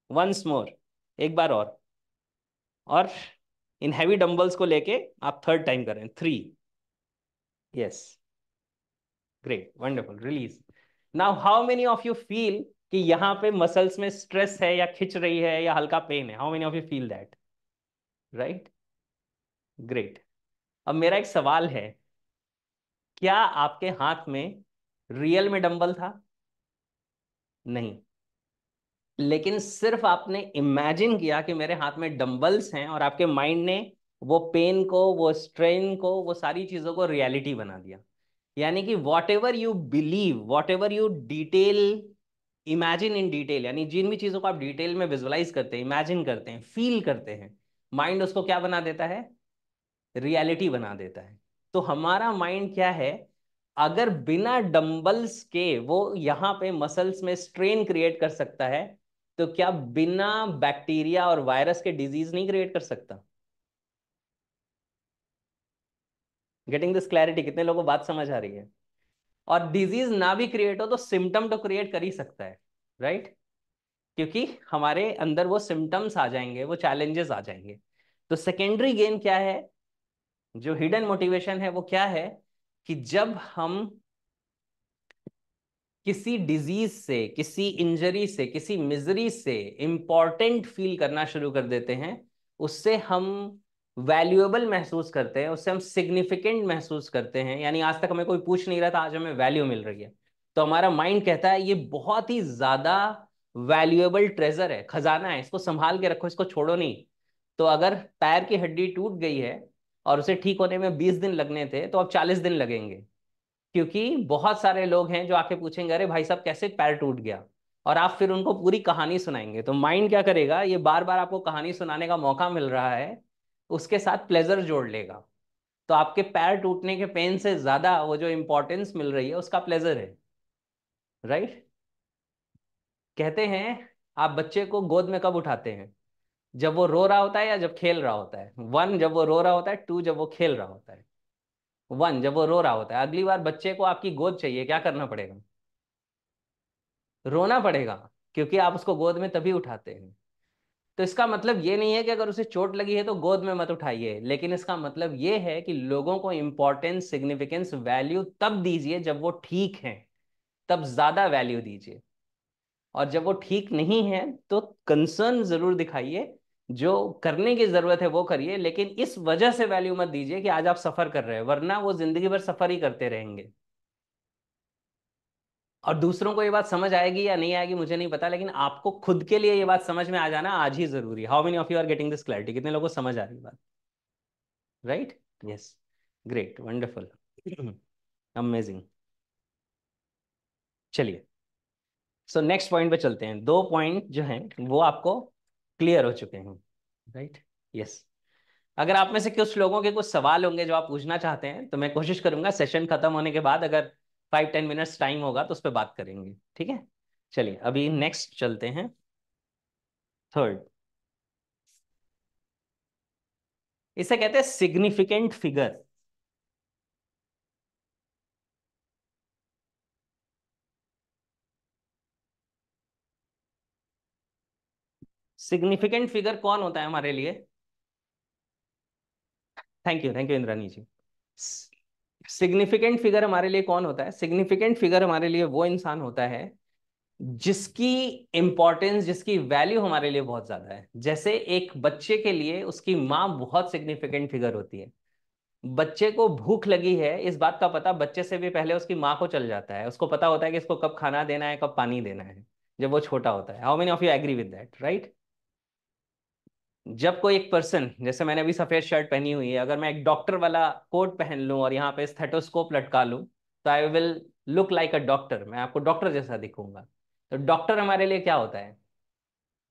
वंस मोर, एक बार और इन हैवी डंबल्स को लेके आप 3rd टाइम करें, 3, yes, great, wonderful, release. Now how many of you feel कि यहाँ पे मसल्स में स्ट्रेस है या खिंच रही है या हल्का पेन है? How many of you feel that? Right, great. अब मेरा एक सवाल है, क्या आपके हाथ में रियल में डंबल था? नहीं, लेकिन सिर्फ आपने इमेजिन किया कि मेरे हाथ में डंबल्स हैं, और आपके माइंड ने वो पेन को, वो स्ट्रेन को, वो सारी चीजों को रियलिटी बना दिया। यानी कि what ever you believe, what ever you detail, imagine in detail, यानी जिन भी चीजों को आप डिटेल में विजुअलाइज करते हैं, इमेजिन करते हैं, फील करते हैं, माइंड उसको क्या बना देता है? रियलिटी बना देता है। तो हमारा माइंड क्या है, अगर बिना डंबल्स के वो यहां पे मसल्स में स्ट्रेन क्रिएट कर सकता है, तो क्या बिना बैक्टीरिया और वायरस के डिजीज नहीं क्रिएट कर सकता? Getting this clarity? कितने लोगों को बात समझ आ रही है? और डिजीज ना भी क्रिएट हो तो सिम्टम तो क्रिएट कर ही सकता है, राइट? क्योंकि हमारे अंदर वो सिम्टम्स आ जाएंगे, वो चैलेंजेस आ जाएंगे। तो सेकेंडरी गेन क्या है, जो हिडन मोटिवेशन है, वो क्या है कि जब हम किसी डिजीज से, किसी इंजरी से, किसी मिजरी से इंपॉर्टेंट फील करना शुरू कर देते हैं, उससे हम वैल्यूएबल महसूस करते हैं, उससे हम सिग्निफिकेंट महसूस करते हैं, यानी आज तक हमें कोई पूछ नहीं रहा था, आज हमें वैल्यू मिल रही है, तो हमारा माइंड कहता है ये बहुत ही ज्यादा वैल्यूएबल ट्रेजर है, खजाना है, इसको संभाल के रखो, इसको छोड़ो नहीं। तो अगर पैर की हड्डी टूट गई है और उसे ठीक होने में 20 दिन लगने थे, तो अब 40 दिन लगेंगे। क्योंकि बहुत सारे लोग हैं जो आके पूछेंगे, अरे भाई साहब कैसे पैर टूट गया, और आप फिर उनको पूरी कहानी सुनाएंगे। तो माइंड क्या करेगा, ये बार बार आपको कहानी सुनाने का मौका मिल रहा है, उसके साथ प्लेजर जोड़ लेगा। तो आपके पैर टूटने के पेन से ज्यादा वो जो इंपॉर्टेंस मिल रही है उसका प्लेजर है, राइट? कहते हैं, आप बच्चे को गोद में कब उठाते हैं? जब वो रो रहा होता है या जब खेल रहा होता है? 1 जब वो रो रहा होता है, 2 जब वो खेल रहा होता है। 1 जब वो रो रहा होता है, अगली बार बच्चे को आपकी गोद चाहिए, क्या करना पड़ेगा? रोना पड़ेगा, क्योंकि आप उसको गोद में तभी उठाते हैं। तो इसका मतलब ये नहीं है कि अगर उसे चोट लगी है तो गोद में मत उठाइए, लेकिन इसका मतलब ये है कि लोगों को इंपॉर्टेंस, सिग्निफिकेंस, वैल्यू तब दीजिए जब वो ठीक है, तब ज्यादा वैल्यू दीजिए। और जब वो ठीक नहीं है तो कंसर्न जरूर दिखाइए, जो करने की जरूरत है वो करिए, लेकिन इस वजह से वैल्यू मत दीजिए कि आज आप सफर कर रहे हैं, वरना वो जिंदगी भर सफर ही करते रहेंगे। और दूसरों को ये बात समझ आएगी या नहीं आएगी मुझे नहीं पता, लेकिन आपको खुद के लिए ये बात समझ में आ जाना आज ही जरूरी है। How many of you are getting this clarity? कितने लोगों को समझ आ रही है बात? Right, yes, great, wonderful, amazing. चलिए, सो नेक्स्ट पॉइंट पे चलते हैं। 2 पॉइंट जो हैं वो आपको क्लियर हो चुके हैं, राइट? यस। अगर आप में से कुछ लोगों के कुछ सवाल होंगे जो आप पूछना चाहते हैं, तो मैं कोशिश करूंगा सेशन खत्म होने के बाद, अगर 5-10 मिनट्स टाइम होगा तो उस पर बात करेंगे, ठीक है? चलिए, अभी नेक्स्ट चलते हैं, 3rd। इसे कहते हैं सिग्निफिकेंट फिगर। सिग्निफिकेंट फिगर कौन होता है हमारे लिए? Thank you Indrani ji. Significant figure हमारे लिए कौन होता है? सिग्निफिकेंट फिगर हमारे लिए वो इंसान होता है जिसकी इंपॉर्टेंस, जिसकी वैल्यू हमारे लिए बहुत ज्यादा है। जैसे एक बच्चे के लिए उसकी माँ बहुत सिग्निफिकेंट फिगर होती है। बच्चे को भूख लगी है, इस बात का पता बच्चे से भी पहले उसकी माँ को चल जाता है, उसको पता होता है कि इसको कब खाना देना है, कब पानी देना है, जब वो छोटा होता है। How many of you agree with that, right? जब कोई एक पर्सन, जैसे मैंने अभी सफेद शर्ट पहनी हुई है, अगर मैं एक डॉक्टर वाला कोट पहन लूं और यहाँ पे स्टेथोस्कोप लटका लूं, तो I will look like a doctor, मैं आपको डॉक्टर जैसा दिखूंगा। तो डॉक्टर हमारे लिए क्या होता है?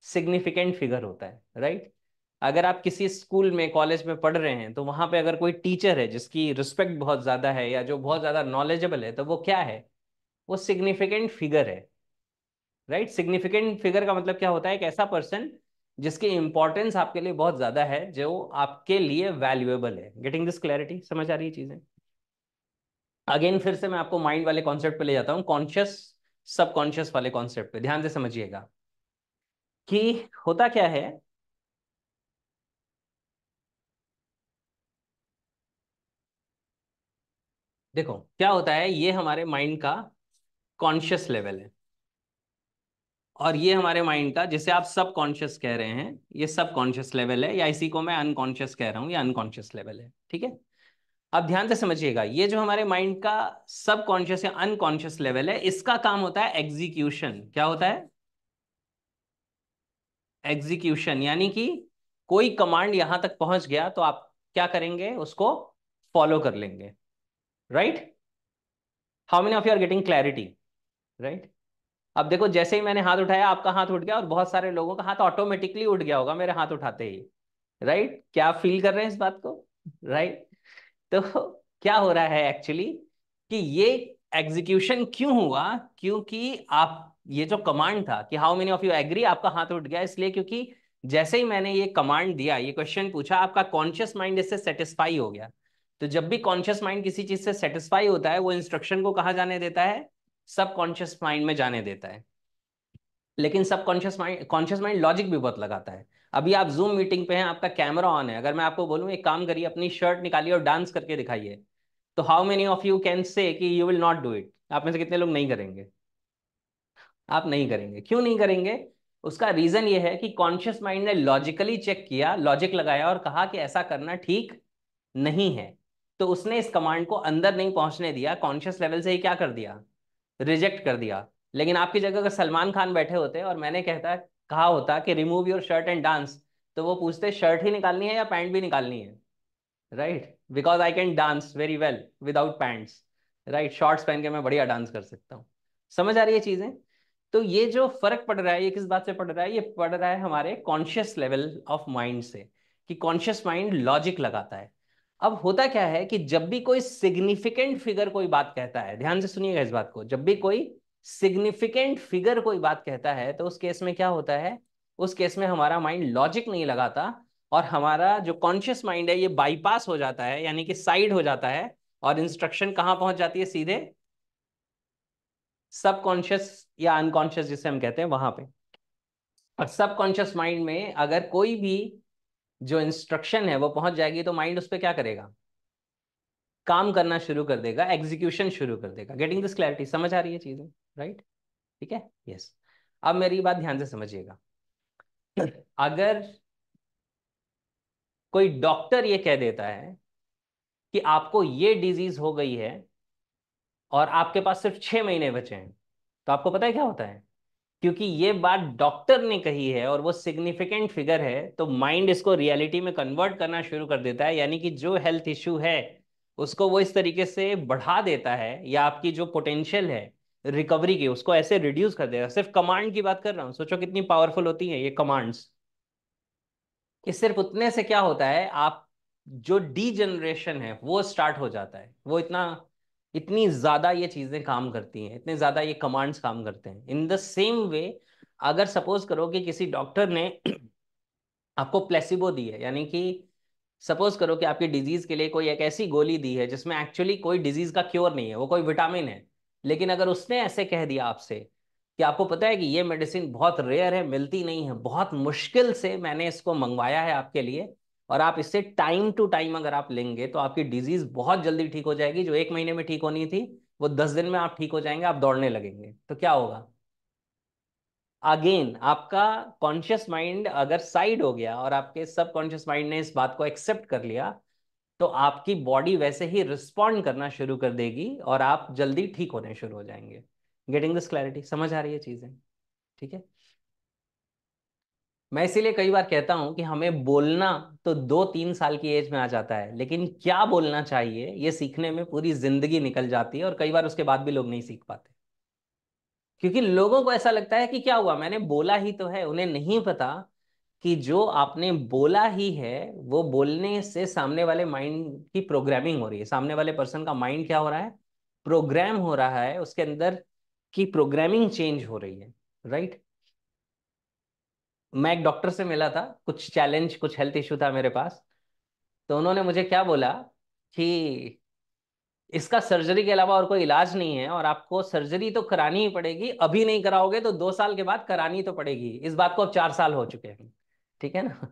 सिग्निफिकेंट फिगर होता है, राइट। अगर आप किसी स्कूल में कॉलेज में पढ़ रहे हैं तो वहां पे अगर कोई टीचर है जिसकी रिस्पेक्ट बहुत ज्यादा है या जो बहुत ज्यादा नॉलेजेबल है, तो वो क्या है? वो सिग्निफिकेंट फिगर है, राइट। सिग्निफिकेंट फिगर का मतलब क्या होता है? एक ऐसा पर्सन जिसकी इंपॉर्टेंस आपके लिए बहुत ज्यादा है, जो आपके लिए वैल्यूएबल है। Getting this clarity? समझ आ रही है चीजें? अगेन फिर से मैं आपको माइंड वाले कॉन्सेप्ट पे ले जाता हूँ, कॉन्शियस सबकॉन्शियस वाले कॉन्सेप्ट पे ध्यान से समझिएगा कि होता क्या है। देखो क्या होता है, ये हमारे माइंड का कॉन्शियस लेवल है, और ये हमारे माइंड का, जिसे आप सब कॉन्शियस कह रहे हैं, ये सब कॉन्शियस लेवल है, या इसी को मैं अनकॉन्शियस कह रहा हूँ, ये अनकॉन्शियस लेवल है, ठीक है। अब ध्यान से समझिएगा, ये जो हमारे माइंड का सब कॉन्शियस या अनकॉन्शियस लेवल है, इसका काम होता है एग्जीक्यूशन। क्या होता है? एग्जीक्यूशन, यानी कि कोई कमांड यहां तक पहुंच गया तो आप क्या करेंगे? उसको फॉलो कर लेंगे, right. How many of you are getting clarity? Right. अब देखो, जैसे ही मैंने हाथ उठाया आपका हाथ उठ गया, और बहुत सारे लोगों का हाथ ऑटोमेटिकली उठ गया होगा मेरे हाथ उठाते ही, राइट। क्या आप फील कर रहे हैं इस बात को? राइट। तो क्या हो रहा है एक्चुअली, कि ये एग्जीक्यूशन क्यों हुआ? क्योंकि आप, ये जो कमांड था कि how many of you agree, आपका हाथ उठ गया इसलिए क्योंकि जैसे ही मैंने ये कमांड दिया, ये क्वेश्चन पूछा, आपका कॉन्शियस माइंड इससे सेटिस्फाई हो गया। तो जब भी कॉन्शियस माइंड किसी चीज से सेटिस्फाई होता है, वो इंस्ट्रक्शन को कहाँ जाने देता है? सब कॉन्शियस माइंड में जाने देता है। लेकिन सब कॉन्शियस माइंड लॉजिक भी बहुत लगाता है। अभी आप जूम मीटिंग पे हैं, आपका कैमरा ऑन है, अगर मैं आपको बोलूं एक काम करिए, अपनी शर्ट निकालिए और डांस करके दिखाइए, तो how many of you can say कि you will not do it? आप में से कितने लोग नहीं करेंगे? आप नहीं करेंगे। क्यों नहीं करेंगे? उसका रीजन ये है कि कॉन्शियस माइंड ने लॉजिकली चेक किया, लॉजिक लगाया और कहा कि ऐसा करना ठीक नहीं है। तो उसने इस कमांड को अंदर नहीं पहुंचने दिया, कॉन्शियस लेवल से ही क्या कर दिया? रिजेक्ट कर दिया। लेकिन आपकी जगह अगर सलमान खान बैठे होते और मैंने कहा होता कि remove your shirt and dance, तो वो पूछते शर्ट ही निकालनी है या पैंट भी निकालनी है? Right, because I can dance very well without pants. Right, shorts पहन के मैं बढ़िया डांस कर सकता हूँ। समझ आ रही है चीजें? तो ये जो फर्क पड़ रहा है, ये किस बात से पड़ रहा है? ये पड़ रहा है हमारे कॉन्शियस लेवल ऑफ माइंड से, कि कॉन्शियस माइंड लॉजिक लगाता है। अब होता क्या है कि जब भी कोई सिग्निफिकेंट फिगर कोई बात कहता है, ध्यान से सुनिएगा इस बात को, जब भी कोई सिग्निफिकेंट फिगर कोई बात कहता है, तो उस केस में क्या होता है? उस केस में हमारा माइंड लॉजिक नहीं लगाता, और हमारा जो कॉन्शियस माइंड है ये बाईपास हो जाता है, यानी कि साइड हो जाता है, और इंस्ट्रक्शन कहाँ पहुंच जाती है? सीधे सबकॉन्शियस या अनकॉन्शियस जिसे हम कहते हैं वहां पे। और सबकॉन्शियस माइंड में अगर कोई भी जो इंस्ट्रक्शन है वो पहुंच जाएगी, तो माइंड उस पर क्या करेगा? काम करना शुरू कर देगा, एग्जीक्यूशन शुरू कर देगा। Getting this clarity? समझ आ रही है चीजें? राइट, ठीक है, यस। अब मेरी बात ध्यान से समझिएगा। अगर कोई डॉक्टर ये कह देता है कि आपको ये डिजीज हो गई है और आपके पास सिर्फ 6 महीने बचे हैं, तो आपको पता है क्या होता है? क्योंकि ये बात डॉक्टर ने कही है और वो सिग्निफिकेंट फिगर है, तो माइंड इसको रियलिटी में कन्वर्ट करना शुरू कर देता है, यानी कि जो हेल्थ इश्यू है उसको वो इस तरीके से बढ़ा देता है, या आपकी जो पोटेंशियल है रिकवरी की, उसको ऐसे रिड्यूस कर देगा। सिर्फ कमांड की बात कर रहा हूँ, सोचो कितनी पावरफुल होती है ये कमांड्स। कि सिर्फ उतने से क्या होता है, आप जो डी जनरेशन है वो स्टार्ट हो जाता है। वो इतना, इतनी ज्यादा ये चीजें काम करती हैं, इतने ज्यादा ये कमांड्स काम करते हैं। इन द सेम वे, अगर सपोज करो कि किसी डॉक्टर ने आपको प्लेसिबो दी है, यानी कि सपोज करो कि आपकी डिजीज के लिए कोई एक ऐसी गोली दी है जिसमें एक्चुअली कोई डिजीज का क्योर नहीं है, वो कोई विटामिन है, लेकिन अगर उसने ऐसे कह दिया आपसे कि आपको पता है कि ये मेडिसिन बहुत रेयर है, मिलती नहीं है, बहुत मुश्किल से मैंने इसको मंगवाया है आपके लिए, और आप इससे टाइम टू टाइम अगर आप लेंगे तो आपकी डिजीज बहुत जल्दी ठीक हो जाएगी, जो 1 महीने में ठीक होनी थी वो 10 दिन में आप ठीक हो जाएंगे, आप दौड़ने लगेंगे, तो क्या होगा? अगेन आपका कॉन्शियस माइंड अगर साइड हो गया और आपके सब कॉन्शियस माइंड ने इस बात को एक्सेप्ट कर लिया, तो आपकी बॉडी वैसे ही रिस्पॉन्ड करना शुरू कर देगी और आप जल्दी ठीक होने शुरू हो जाएंगे। Getting this clarity? समझ आ रही है चीजें? ठीक है। मैं इसीलिए कई बार कहता हूं कि हमें बोलना तो 2-3 साल की एज में आ जाता है, लेकिन क्या बोलना चाहिए ये सीखने में पूरी जिंदगी निकल जाती है, और कई बार उसके बाद भी लोग नहीं सीख पाते। क्योंकि लोगों को ऐसा लगता है कि क्या हुआ, मैंने बोला ही तो है। उन्हें नहीं पता कि जो आपने बोला ही है वो बोलने से सामने वाले माइंड की प्रोग्रामिंग हो रही है। सामने वाले पर्सन का माइंड क्या हो रहा है, प्रोग्राम हो रहा है, उसके अंदर की प्रोग्रामिंग चेंज हो रही है। राइट। मैं एक डॉक्टर से मिला था, कुछ चैलेंज, कुछ हेल्थ इशू था मेरे पास। तो उन्होंने मुझे क्या बोला कि इसका सर्जरी के अलावा और कोई इलाज नहीं है, और आपको सर्जरी तो करानी ही पड़ेगी, अभी नहीं कराओगे तो 2 साल के बाद करानी तो पड़ेगी। इस बात को अब 4 साल हो चुके हैं। ठीक है ना।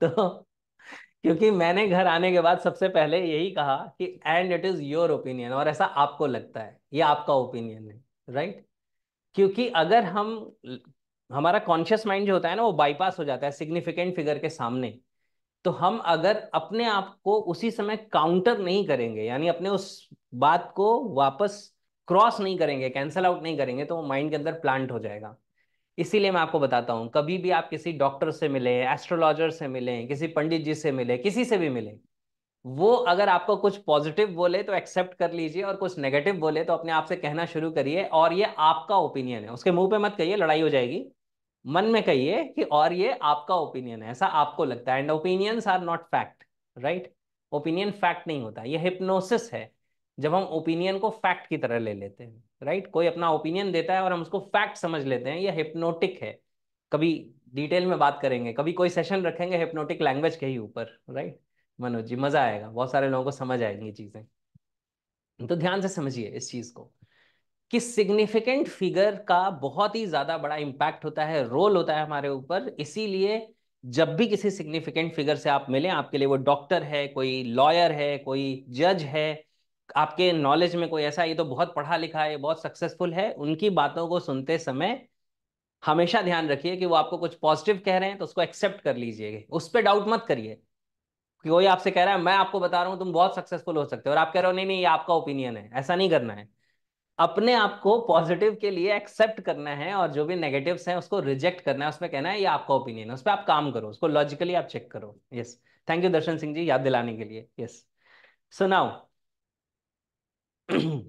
तो क्योंकि मैंने घर आने के बाद सबसे पहले यही कहा कि and it is your opinion, और ऐसा आपको लगता है, ये आपका ओपिनियन है। राइट। क्योंकि अगर हम, हमारा कॉन्शियस माइंड जो होता है ना, वो बाईपास हो जाता है सिग्निफिकेंट फिगर के सामने। तो हम अगर अपने आप को उसी समय काउंटर नहीं करेंगे, यानी अपने उस बात को वापस क्रॉस नहीं करेंगे, कैंसल आउट नहीं करेंगे, तो वो माइंड के अंदर प्लांट हो जाएगा। इसीलिए मैं आपको बताता हूं, कभी भी आप किसी डॉक्टर से मिले, एस्ट्रोलॉजर से मिले, किसी पंडित जी से मिले, किसी से भी मिले, वो अगर आपको कुछ पॉजिटिव बोले तो एक्सेप्ट कर लीजिए, और कुछ नेगेटिव बोले तो अपने आप से कहना शुरू करिए, और ये आपका ओपिनियन है। उसके मुंह पे मत कहिए, लड़ाई हो जाएगी। मन में कहिए कि और ये आपका ओपिनियन है, ऐसा आपको लगता है। And opinions are not fact. Right. Opinion fact नहीं होता, ये हिप्नोसिस है। जब हम ओपिनियन को फैक्ट की तरह ले लेते हैं, राइट, कोई अपना ओपिनियन देता है और हम उसको फैक्ट समझ लेते हैं, ये हिप्नोटिक है। कभी डिटेल में बात करेंगे, कभी कोई सेशन रखेंगे हिप्नोटिक लैंग्वेज के ही ऊपर। राइट। मनोज जी, मजा आएगा, बहुत सारे लोगों को समझ आएंगी ये चीजें। तो ध्यान से समझिए इस चीज को, कि सिग्निफिकेंट फिगर का बहुत ही ज्यादा बड़ा इंपैक्ट होता है, रोल होता है हमारे ऊपर। इसीलिए जब भी किसी सिग्निफिकेंट फिगर से आप मिलें, आपके लिए वो डॉक्टर है, कोई लॉयर है, कोई जज है, आपके नॉलेज में कोई ऐसा, ये तो बहुत पढ़ा लिखा है, बहुत सक्सेसफुल है, उनकी बातों को सुनते समय हमेशा ध्यान रखिए कि वो आपको कुछ पॉजिटिव कह रहे हैं तो उसको एक्सेप्ट कर लीजिए, उस पर डाउट मत करिए। कि कोई आपसे कह रहा है मैं आपको बता रहा हूं तुम बहुत सक्सेसफुल हो सकते हो, और आप कह रहे हो नहीं नहीं ये आपका ओपिनियन है, ऐसा नहीं करना है। अपने आप को पॉजिटिव के लिए एक्सेप्ट करना है, और जो भी नेगेटिव्स हैं उसको रिजेक्ट करना है, उसमें कहना है ये आपका ओपिनियन है, उस पर आप काम करो, उसको लॉजिकली आप चेक करो। यस। थैंक यू दर्शन सिंह जी, याद दिलाने के लिए। Yes. So now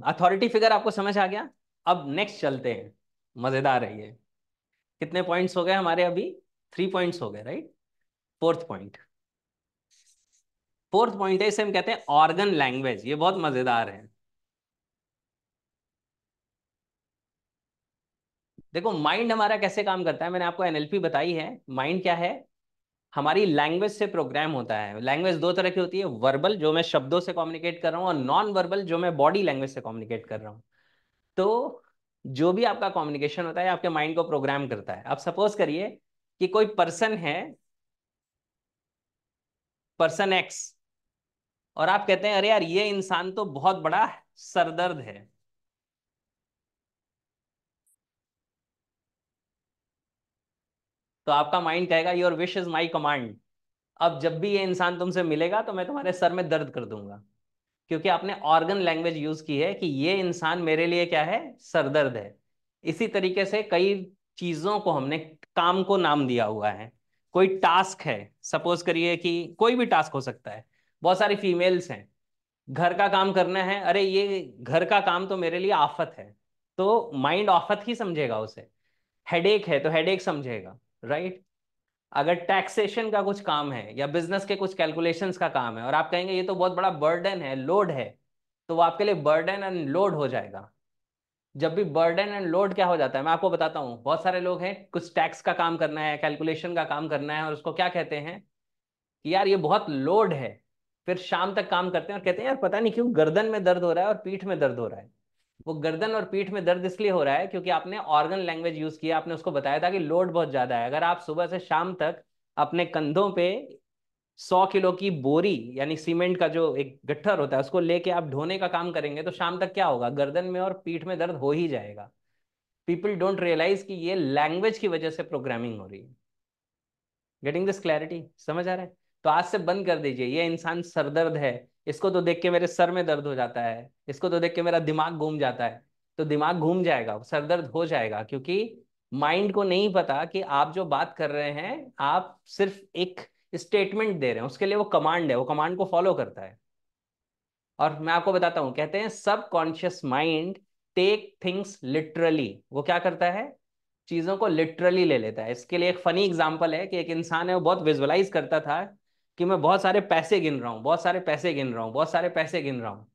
authority figure आपको समझ आ गया। अब नेक्स्ट चलते हैं, मजेदार है ये। कितने पॉइंट्स हो गए हमारे अभी? 3 पॉइंट्स हो गए, right. Fourth point, fourth point है, इसे हम कहते हैं ऑर्गन लैंग्वेज। ये बहुत मजेदार है। देखो माइंड हमारा कैसे काम करता है, मैंने आपको एनएलपी बताई है। माइंड क्या है, हमारी लैंग्वेज से प्रोग्राम होता है। लैंग्वेज दो तरह की होती है, वर्बल जो मैं शब्दों से कम्युनिकेट कर रहा हूँ, और नॉन वर्बल जो मैं बॉडी लैंग्वेज से कम्युनिकेट कर रहा हूँ। तो जो भी आपका कम्युनिकेशन होता है आपके माइंड को प्रोग्राम करता है। अब सपोज करिए कि कोई पर्सन है, पर्सन एक्स, और आप कहते हैं अरे यार ये इंसान तो बहुत बड़ा सरदर्द है। तो आपका माइंड कहेगा your wish is my command. अब जब भी ये इंसान तुमसे मिलेगा तो मैं तुम्हारे सर में दर्द कर दूंगा, क्योंकि आपने ऑर्गन लैंग्वेज यूज की है कि ये इंसान मेरे लिए क्या है, सरदर्द है। इसी तरीके से कई चीजों को हमने काम को नाम दिया हुआ है। कोई टास्क है, सपोज करिए कि कोई भी टास्क हो सकता है। बहुत सारी फीमेल्स हैं, घर का काम करना है, अरे ये घर का काम तो मेरे लिए आफत है। तो माइंड आफत ही समझेगा उसे। हेडेक है तो हेडेक समझेगा। राइट। अगर टैक्सेशन का कुछ काम है या बिजनेस के कुछ कैलकुलेशंस का काम है, और आप कहेंगे ये तो बहुत बड़ा बर्डन है, लोड है, तो वो आपके लिए बर्डन एंड लोड हो जाएगा। जब भी बर्डन एंड लोड क्या हो जाता है, मैं आपको बताता हूँ। बहुत सारे लोग हैं, कुछ टैक्स का काम करना है, कैलकुलेशन का काम करना है, और उसको क्या कहते हैं कि यार ये बहुत लोड है। फिर शाम तक काम करते हैं और कहते हैं यार पता नहीं क्यों गर्दन में दर्द हो रहा है और पीठ में दर्द हो रहा है। वो गर्दन और पीठ में दर्द इसलिए हो रहा है क्योंकि आपने ऑर्गन लैंग्वेज यूज किया, आपने उसको बताया था कि लोड बहुत ज्यादा है। अगर आप सुबह से शाम तक अपने कंधों पे 100 किलो की बोरी, यानी सीमेंट का जो एक गट्ठर होता है, उसको लेके आप ढोने का काम करेंगे, तो शाम तक क्या होगा, गर्दन में और पीठ में दर्द हो ही जाएगा। पीपल डोंट रियलाइज कि ये लैंग्वेज की वजह से प्रोग्रामिंग हो रही है। गेटिंग दिस क्लैरिटी, समझ आ रहा है? तो आज से बंद कर दीजिए ये इंसान सरदर्द है, इसको तो देख के मेरे सर में दर्द हो जाता है, इसको तो देख के मेरा दिमाग घूम जाता है। तो दिमाग घूम जाएगा, सरदर्द हो जाएगा, क्योंकि माइंड को नहीं पता कि आप जो बात कर रहे हैं आप सिर्फ एक स्टेटमेंट दे रहे हैं, उसके लिए वो कमांड है, वो कमांड को फॉलो करता है। और मैं आपको बताता हूं, कहते हैं subconscious mind take things literally, वो क्या करता है, चीजों को लिटरली ले लेता है। इसके लिए एक फनी एग्जांपल है कि एक इंसान है, वो बहुत विजुअलाइज करता था कि मैं बहुत सारे पैसे गिन रहा हूँ, बहुत सारे पैसे गिन रहा हूँ, बहुत सारे पैसे गिन रहा हूँ।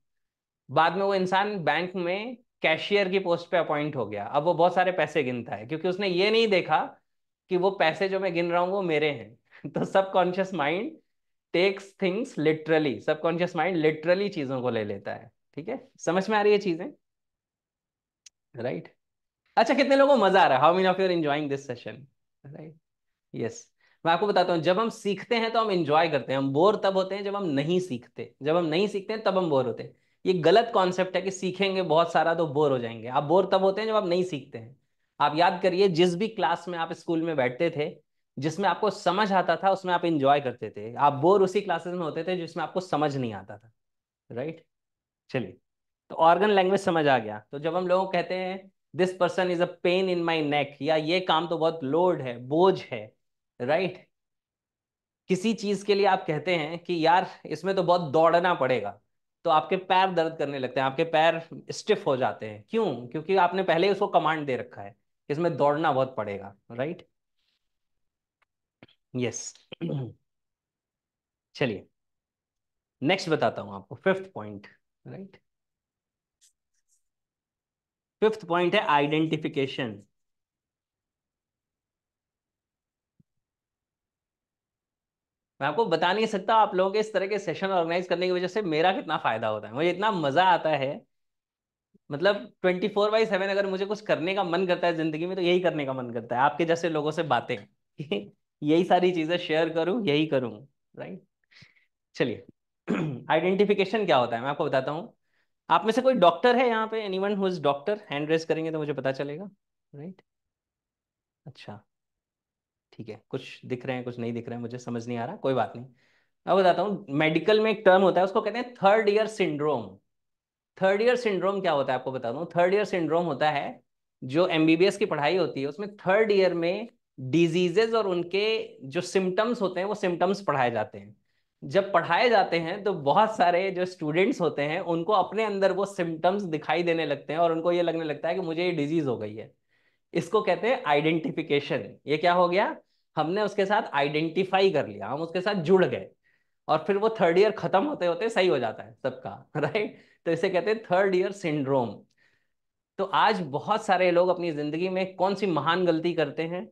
बाद में वो इंसान बैंक में कैशियर की पोस्ट पे अपॉइंट हो गया। अब वो बहुत सारे पैसे गिनता है क्योंकि उसने ये नहीं देखा कि वो पैसे जो मैं गिन रहा हूँ वो मेरे हैं। तो subconscious mind takes things literally, subconscious mind literally चीजों को ले लेता है। ठीक है, समझ में आ रही है चीजें, राइट? अच्छा, कितने लोगों को मजा आ रहा है? How many of you are enjoying this session, right? Yes. मैं आपको बताता हूँ, जब हम सीखते हैं तो हम इंजॉय करते हैं, हम बोर तब होते हैं जब हम नहीं सीखते। जब हम नहीं सीखते हैं तब हम बोर होते हैं। ये गलत कॉन्सेप्ट है कि सीखेंगे बहुत सारा तो बोर हो जाएंगे। आप बोर तब होते हैं जब आप नहीं सीखते हैं। आप याद करिए, जिस भी क्लास में आप स्कूल में बैठते थे, जिसमें आपको समझ आता था उसमें आप इंजॉय करते थे। आप बोर उसी क्लासेस में होते थे जिसमें आपको समझ नहीं आता था, राइट? चलिए, तो ऑर्गन लैंग्वेज समझ आ गया। तो जब हम लोग कहते हैं this person is a pain in my neck, या ये काम तो बहुत लोड है, बोझ है, राइट? किसी चीज के लिए आप कहते हैं कि यार इसमें तो बहुत दौड़ना पड़ेगा, तो आपके पैर दर्द करने लगते हैं, आपके पैर स्टिफ हो जाते हैं। क्यों? क्योंकि आपने पहले ही उसको कमांड दे रखा है, इसमें दौड़ना बहुत पड़ेगा, राइट? यस। चलिए, नेक्स्ट बताता हूं आपको, fifth point, right? Fifth point है आइडेंटिफिकेशन। मैं आपको बता नहीं सकता आप लोगों के इस तरह के सेशन ऑर्गेनाइज करने की वजह से मेरा कितना फायदा होता है। मुझे इतना मजा आता है, मतलब 24/7 अगर मुझे कुछ करने का मन करता है जिंदगी में तो यही करने का मन करता है, आपके जैसे लोगों से बातें। यही सारी चीजें शेयर करूं, यही करूं, राइट? चलिए, आइडेंटिफिकेशन क्या होता है मैं आपको बताता हूं। आप में से कोई डॉक्टर है यहाँ पे? Anyone who is doctor? Hand raise करेंगे तो मुझे पता चलेगा, राइट? अच्छा, ठीक है, कुछ दिख रहे हैं कुछ नहीं दिख रहे हैं, मुझे समझ नहीं आ रहा, कोई बात नहीं। मैं बताता हूँ, मेडिकल में एक टर्म होता है, उसको कहते हैं third year syndrome. Third year syndrome क्या होता है आपको बता दूं। थर्ड ईयर सिंड्रोम होता है, जो एमबीबीएस की पढ़ाई होती है उसमें थर्ड ईयर में डिजीजेज और उनके जो सिम्टम्स होते हैं वो सिम्टम्स पढ़ाए जाते हैं। जब पढ़ाए जाते हैं तो बहुत सारे जो स्टूडेंट्स होते हैं उनको अपने अंदर वो सिम्टम्स दिखाई देने लगते हैं और उनको ये लगने लगता है कि मुझे ये डिजीज हो गई है। इसको कहते हैं आइडेंटिफिकेशन। ये क्या हो गया, हमने उसके साथ आइडेंटिफाई कर लिया, हम उसके साथ जुड़ गए। और फिर वो थर्ड ईयर खत्म होते होते सही हो जाता है सबका। राइट? तो इसे कहते हैं थर्ड ईयर सिंड्रोम। तो आज बहुत सारे लोग अपनी जिंदगी में कौन सी महान गलती करते हैं,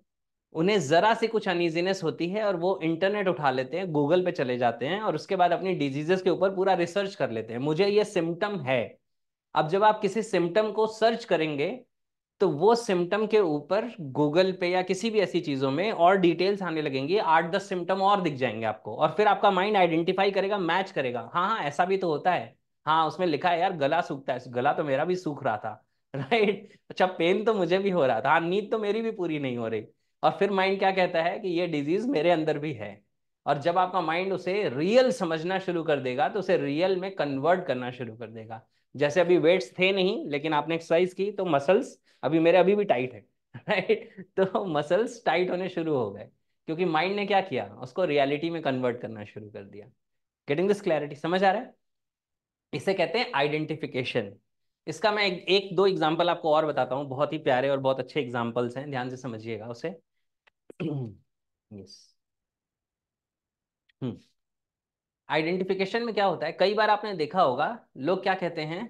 उन्हें जरा सी कुछ अनइजीनेस होती है और वो इंटरनेट उठा लेते हैं, गूगल पे चले जाते हैं और उसके बाद अपनी डिजीजेस के ऊपर पूरा रिसर्च कर लेते हैं, मुझे ये सिम्टम है। अब जब आप किसी सिम्टम को सर्च करेंगे तो वो सिम्टम के ऊपर गूगल पे या किसी भी ऐसी चीजों में और डिटेल्स आने लगेंगी, 8-10 सिम्टम और दिख जाएंगे आपको, और फिर आपका माइंड आइडेंटिफाई करेगा, मैच करेगा, हाँ हाँ ऐसा भी तो होता है। हाँ, उसमें लिखा है यार गला सूखता है, गला तो मेरा भी सूख रहा था। राइट? अच्छा, पेन तो मुझे भी हो रहा था, हाँ नींद तो मेरी भी पूरी नहीं हो रही। और फिर माइंड क्या कहता है कि ये डिजीज मेरे अंदर भी है। और जब आपका माइंड उसे रियल समझना शुरू कर देगा तो उसे रियल में कन्वर्ट करना शुरू कर देगा। जैसे अभी वेट्स थे नहीं लेकिन आपने एक्सरसाइज की तो मसल्स अभी मेरे अभी भी टाइट है। राइट? तो मसल्स टाइट होने शुरू हो गए क्योंकि माइंड ने क्या किया, उसको रियलिटी में कन्वर्ट करना शुरू कर दिया। गेटिंग दिस क्लैरिटी, समझ आ रहा है? इसे कहते हैं आइडेंटिफिकेशन। इसका मैं एक दो एग्जांपल आपको और बताता हूँ, बहुत ही प्यारे और बहुत अच्छे एग्जांपल्स हैं, ध्यान से समझिएगा उसे। यस। आइडेंटिफिकेशन में क्या होता है, कई बार आपने देखा होगा लोग क्या कहते हैं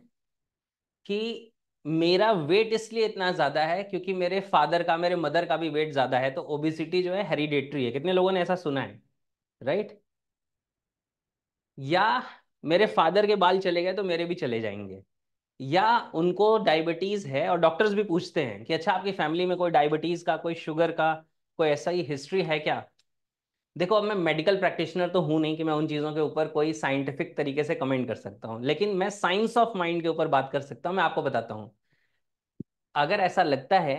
कि मेरा वेट इसलिए इतना ज्यादा है क्योंकि मेरे फादर का, मेरे मदर का भी वेट ज्यादा है, तो ओबिसिटी जो है हेरिडेटरी है। कितने लोगों ने ऐसा सुना है, राइट? या मेरे फादर के बाल चले गए तो मेरे भी चले जाएंगे। या उनको डायबिटीज है और डॉक्टर्स भी पूछते हैं कि अच्छा आपकी फैमिली में कोई डायबिटीज का, कोई शुगर का, कोई ऐसा ही हिस्ट्री है क्या। देखो, अब मैं मेडिकल प्रैक्टिशनर तो हूं नहीं कि मैं उन चीजों के ऊपर कोई साइंटिफिक तरीके से कमेंट कर सकता हूं, लेकिन मैं साइंस ऑफ माइंड के ऊपर बात कर सकता हूं। मैं आपको बताता हूं, अगर ऐसा लगता है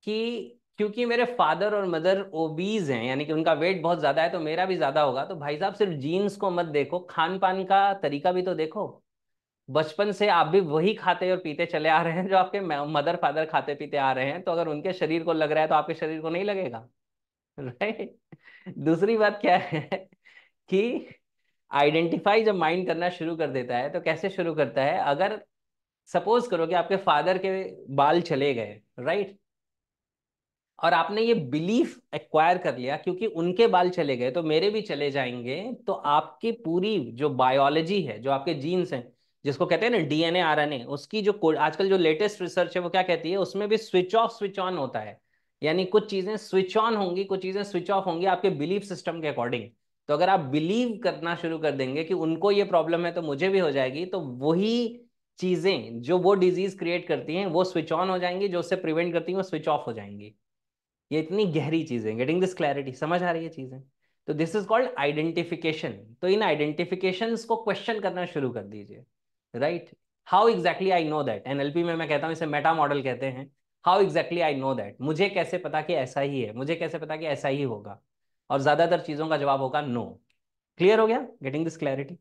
कि क्योंकि मेरे फादर और मदर ओबीज हैं, यानी कि उनका वेट बहुत ज्यादा है, तो मेरा भी ज्यादा होगा, तो भाई साहब सिर्फ जीन्स को मत देखो, खान पान का तरीका भी तो देखो। बचपन से आप भी वही खाते और पीते चले आ रहे हैं जो आपके मदर फादर खाते पीते आ रहे हैं, तो अगर उनके शरीर को लग रहा है तो आपके शरीर को नहीं लगेगा। राइट? दूसरी बात क्या है कि आइडेंटिफाई जब माइंड करना शुरू कर देता है तो कैसे शुरू करता है, अगर सपोज करो कि आपके फादर के बाल चले गए, राइट, और आपने ये बिलीफ एक्वायर कर लिया क्योंकि उनके बाल चले गए तो मेरे भी चले जाएंगे, तो आपकी पूरी जो बायोलॉजी है, जो आपके जीन्स हैं, जिसको कहते हैं ना डीएनए आरएनए, उसकी जो आजकल जो लेटेस्ट रिसर्च है वो क्या कहती है, उसमें भी स्विच ऑफ स्विच ऑन होता है। यानी कुछ चीजें स्विच ऑन होंगी, कुछ चीजें स्विच ऑफ होंगी आपके बिलीफ सिस्टम के अकॉर्डिंग। तो अगर आप बिलीव करना शुरू कर देंगे कि उनको ये प्रॉब्लम है तो मुझे भी हो जाएगी, तो वही चीजें जो वो डिजीज क्रिएट करती हैं वो स्विच ऑन हो जाएंगी, जो उससे प्रिवेंट करती हैं वो स्विच ऑफ हो जाएंगी। ये इतनी गहरी चीजें, गेटिंग दिस क्लैरिटी, समझ आ रही है चीजें? तो दिस इज कॉल्ड आइडेंटिफिकेशन। तो इन आइडेंटिफिकेशंस को क्वेश्चन करना शुरू कर दीजिए, right. How exactly I know that, NLP में मैं कहता हूँ इसे मेटा मॉडल कहते हैं। How exactly I know that, मुझे कैसे पता कि ऐसा ही है, मुझे कैसे पता कि ऐसा ही होगा? और ज्यादातर चीजों का जवाब होगा नो। क्लियर हो गया, गेटिंग दिस क्लैरिटी?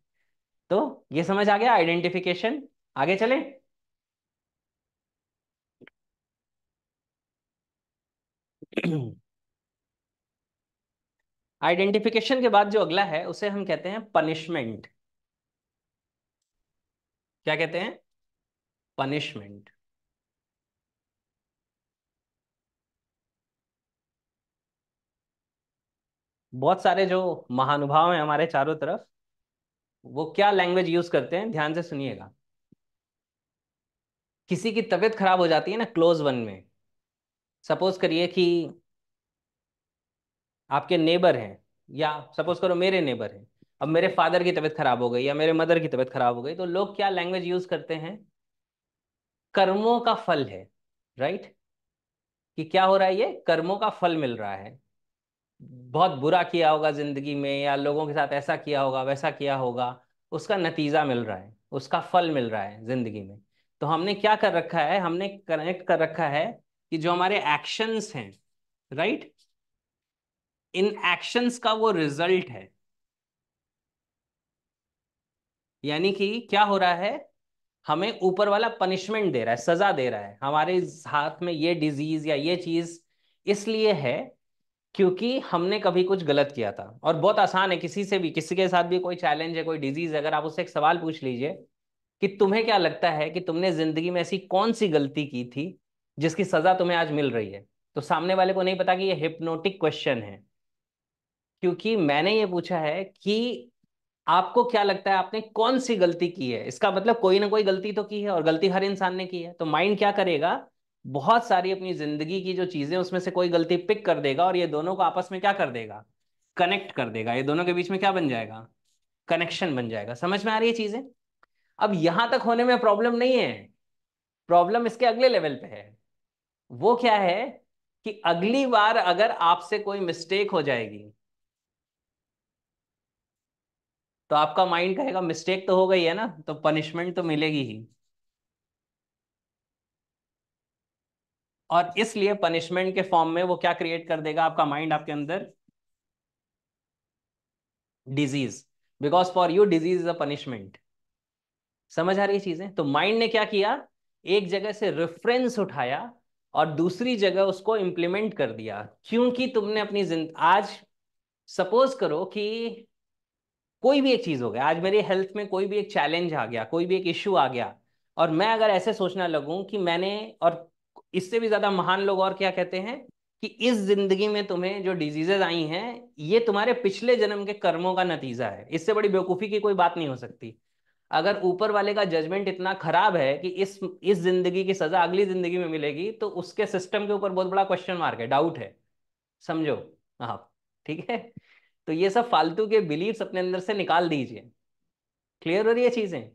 तो ये समझ आ गया आइडेंटिफिकेशन। आगे चले। आइडेंटिफिकेशन के बाद जो अगला है उसे हम कहते हैं पनिशमेंट। क्या कहते हैं? पनिशमेंट। बहुत सारे जो महानुभाव हैं हमारे चारों तरफ, वो क्या लैंग्वेज यूज करते हैं, ध्यान से सुनिएगा। किसी की तबीयत खराब हो जाती है ना क्लोज वन में, सपोज करिए कि आपके नेबर हैं, या सपोज करो मेरे नेबर हैं, अब मेरे फादर की तबीयत खराब हो गई या मेरे मदर की तबीयत खराब हो गई, तो लोग क्या लैंग्वेज यूज करते हैं? कर्मों का फल है, राइट। कि क्या हो रहा है, ये कर्मों का फल मिल रहा है। बहुत बुरा किया होगा जिंदगी में, या लोगों के साथ ऐसा किया होगा वैसा किया होगा, उसका नतीजा मिल रहा है, उसका फल मिल रहा है जिंदगी में। तो हमने क्या कर रखा है, हमने कनेक्ट कर रखा है कि जो हमारे एक्शंस हैं, राइट, इन एक्शंस का वो रिजल्ट है। यानी कि क्या हो रहा है, हमें ऊपर वाला पनिशमेंट दे रहा है, सजा दे रहा है, हमारे इस हाथ में ये डिजीज या ये चीज इसलिए है क्योंकि हमने कभी कुछ गलत किया था। और बहुत आसान है, किसी से भी, किसी के साथ भी कोई चैलेंज है, कोई डिजीज है, अगर आप उससे एक सवाल पूछ लीजिए कि तुम्हें क्या लगता है कि तुमने जिंदगी में ऐसी कौन सी गलती की थी जिसकी सजा तुम्हें आज मिल रही है, तो सामने वाले को नहीं पता कि ये हिप्नोटिक क्वेश्चन है। क्योंकि मैंने ये पूछा है कि आपको क्या लगता है आपने कौन सी गलती की है, इसका मतलब कोई ना कोई गलती तो की है, और गलती हर इंसान ने की है। तो माइंड क्या करेगा, बहुत सारी अपनी जिंदगी की जो चीजें उसमें से कोई गलती पिक कर देगा, और ये दोनों को आपस में क्या कर देगा, कनेक्ट कर देगा। ये दोनों के बीच में क्या बन जाएगा, कनेक्शन बन जाएगा। समझ में आ रही है चीजें? अब यहां तक होने में प्रॉब्लम नहीं है, प्रॉब्लम इसके अगले लेवल पे है। वो क्या है कि अगली बार अगर आपसे कोई मिस्टेक हो जाएगी, तो आपका माइंड कहेगा मिस्टेक तो हो गई है ना, तो पनिशमेंट तो मिलेगी ही। और इसलिए पनिशमेंट के फॉर्म में वो क्या क्रिएट कर देगा आपका माइंड आपके अंदर, disease. Because for you disease is a punishment. समझ आ रही है चीजें? तो माइंड ने क्या किया, एक जगह से रेफरेंस उठाया और दूसरी जगह उसको इंप्लीमेंट कर दिया। क्योंकि तुमने अपनी जिंदगी आज, सपोज करो कि कोई भी एक चीज हो गया, आज मेरी हेल्थ में कोई भी एक चैलेंज आ गया, कोई भी एक इश्यू आ गया, और मैं अगर ऐसे सोचना लगूं कि मैंने, और इससे भी ज्यादा महान लोग और क्या कहते हैं कि इस जिंदगी में तुम्हें जो डिजीजेज आई हैं ये तुम्हारे पिछले जन्म के कर्मों का नतीजा है, इससे बड़ी बेवकूफी की कोई बात नहीं हो सकती। अगर ऊपर वाले का जजमेंट इतना खराब है कि इस जिंदगी की सजा अगली जिंदगी में मिलेगी, तो उसके सिस्टम के ऊपर बहुत बड़ा क्वेश्चन मार्क है, डाउट है। समझो आप? ठीक है। तो ये सब फालतू के बिलीव्स अपने अंदर से निकाल दीजिए। क्लियर हो रही है चीजें?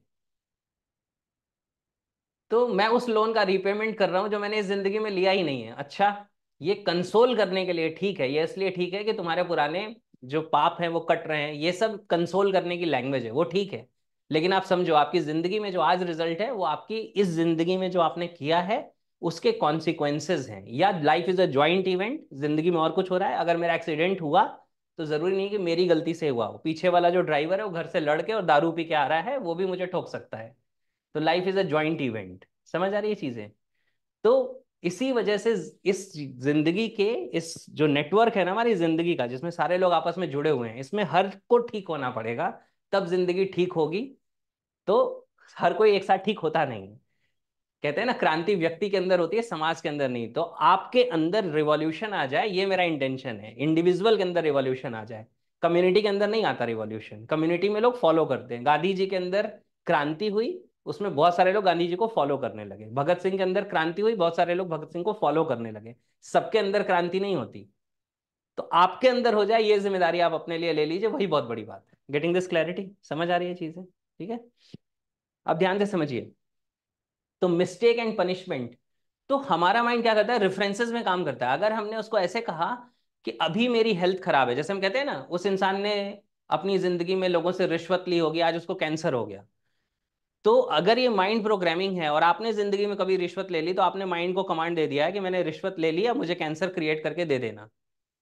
तो मैं उस लोन का रीपेमेंट कर रहा हूं जो मैंने इस जिंदगी में लिया ही नहीं है। अच्छा, ये कंसोल करने के लिए ठीक है, ये इसलिए ठीक है कि तुम्हारे पुराने जो पाप हैं वो कट रहे हैं, ये सब कंसोल करने की लैंग्वेज है, वो ठीक है। लेकिन आप समझो आपकी जिंदगी में जो आज रिजल्ट है वो आपकी इस जिंदगी में जो आपने किया है उसके कॉन्सिक्वेंसेज हैं। या life is a joint event, जिंदगी में और कुछ हो रहा है, अगर मेरा एक्सीडेंट हुआ तो जरूरी नहीं कि मेरी गलती से हुआ हो, पीछे वाला जो ड्राइवर है वो घर से लड़के और दारू पी के आ रहा है, वो भी मुझे ठोक सकता है। तो life is a joint event. समझ आ रही है चीजें? तो इसी वजह से इस जिंदगी के, इस जो नेटवर्क है ना हमारी जिंदगी का, जिसमें सारे लोग आपस में जुड़े हुए हैं, इसमें हर को ठीक होना पड़ेगा, तब जिंदगी ठीक होगी। तो हर कोई एक साथ ठीक होता नहीं है। कहते हैं ना, क्रांति व्यक्ति के अंदर होती है, समाज के अंदर नहीं। तो आपके अंदर रिवॉल्यूशन आ जाए, ये मेरा इंटेंशन है। इंडिविजुअल के अंदर रिवॉल्यूशन आ जाए, कम्युनिटी के अंदर नहीं आता रिवॉल्यूशन। कम्युनिटी में लोग फॉलो करते हैं। गांधी जी के अंदर क्रांति हुई, उसमें बहुत सारे लोग गांधी जी को फॉलो करने लगे। भगत सिंह के अंदर क्रांति हुई, बहुत सारे लोग भगत सिंह को फॉलो करने लगे। सबके अंदर क्रांति नहीं होती। तो आपके अंदर हो जाए, ये जिम्मेदारी आप अपने लिए ले लीजिए, वही बहुत बड़ी बात है। Getting this clarity? समझ आ रही है चीजें? ठीक है, अब ध्यान से समझिए। तो मिस्टेक एंड पनिशमेंट, तो हमारा माइंड क्या करता है, रेफरेंसेस में काम करता है। अगर हमने उसको ऐसे कहा कि अभी मेरी हेल्थ खराब है, जैसे हम कहते हैं ना, उस इंसान ने अपनी जिंदगी में लोगों से रिश्वत ली होगी, आज उसको कैंसर हो गया। तो अगर ये माइंड प्रोग्रामिंग है और आपने जिंदगी में कभी रिश्वत ले ली, तो आपने माइंड को कमांड दे दिया है कि मैंने रिश्वत ले ली, अब मुझे कैंसर क्रिएट करके दे देना।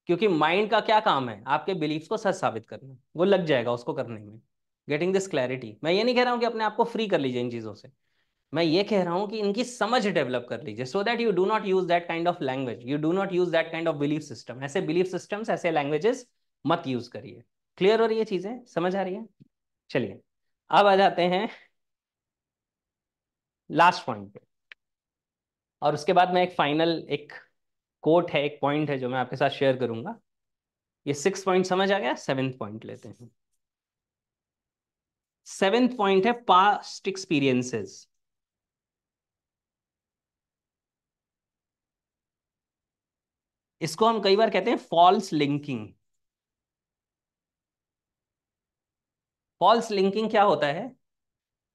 क्योंकि माइंड का क्या काम है, आपके बिलीफ्स को सच साबित करना। वो लग जाएगा उसको करने में। Getting this clarity? मैं ये नहीं कह रहा हूं कि अपने आप को फ्री कर लीजिए इन चीजों से, मैं ये कह रहा हूं कि इनकी समझ डेवलप कर लीजिए, so that you do not use that kind of language, you do not use that kind of belief system. ऐसे बिलीफ सिस्टम्स, ऐसे लैंग्वेजेस मत यूज करिए। क्लियर हो रही है चीजें? समझ आ रही है? चलिए, अब आ जाते हैं लास्ट पॉइंट पे। और उसके बाद मैं एक फाइनल, एक कोट है, एक पॉइंट है जो मैं आपके साथ शेयर करूंगा। ये 6 पॉइंट समझ आ गया, 7th पॉइंट लेते हैं। 7th पॉइंट है पास्ट एक्सपीरियंसेस। इसको हम कई बार कहते हैं फॉल्स लिंकिंग। फॉल्स लिंकिंग क्या होता है?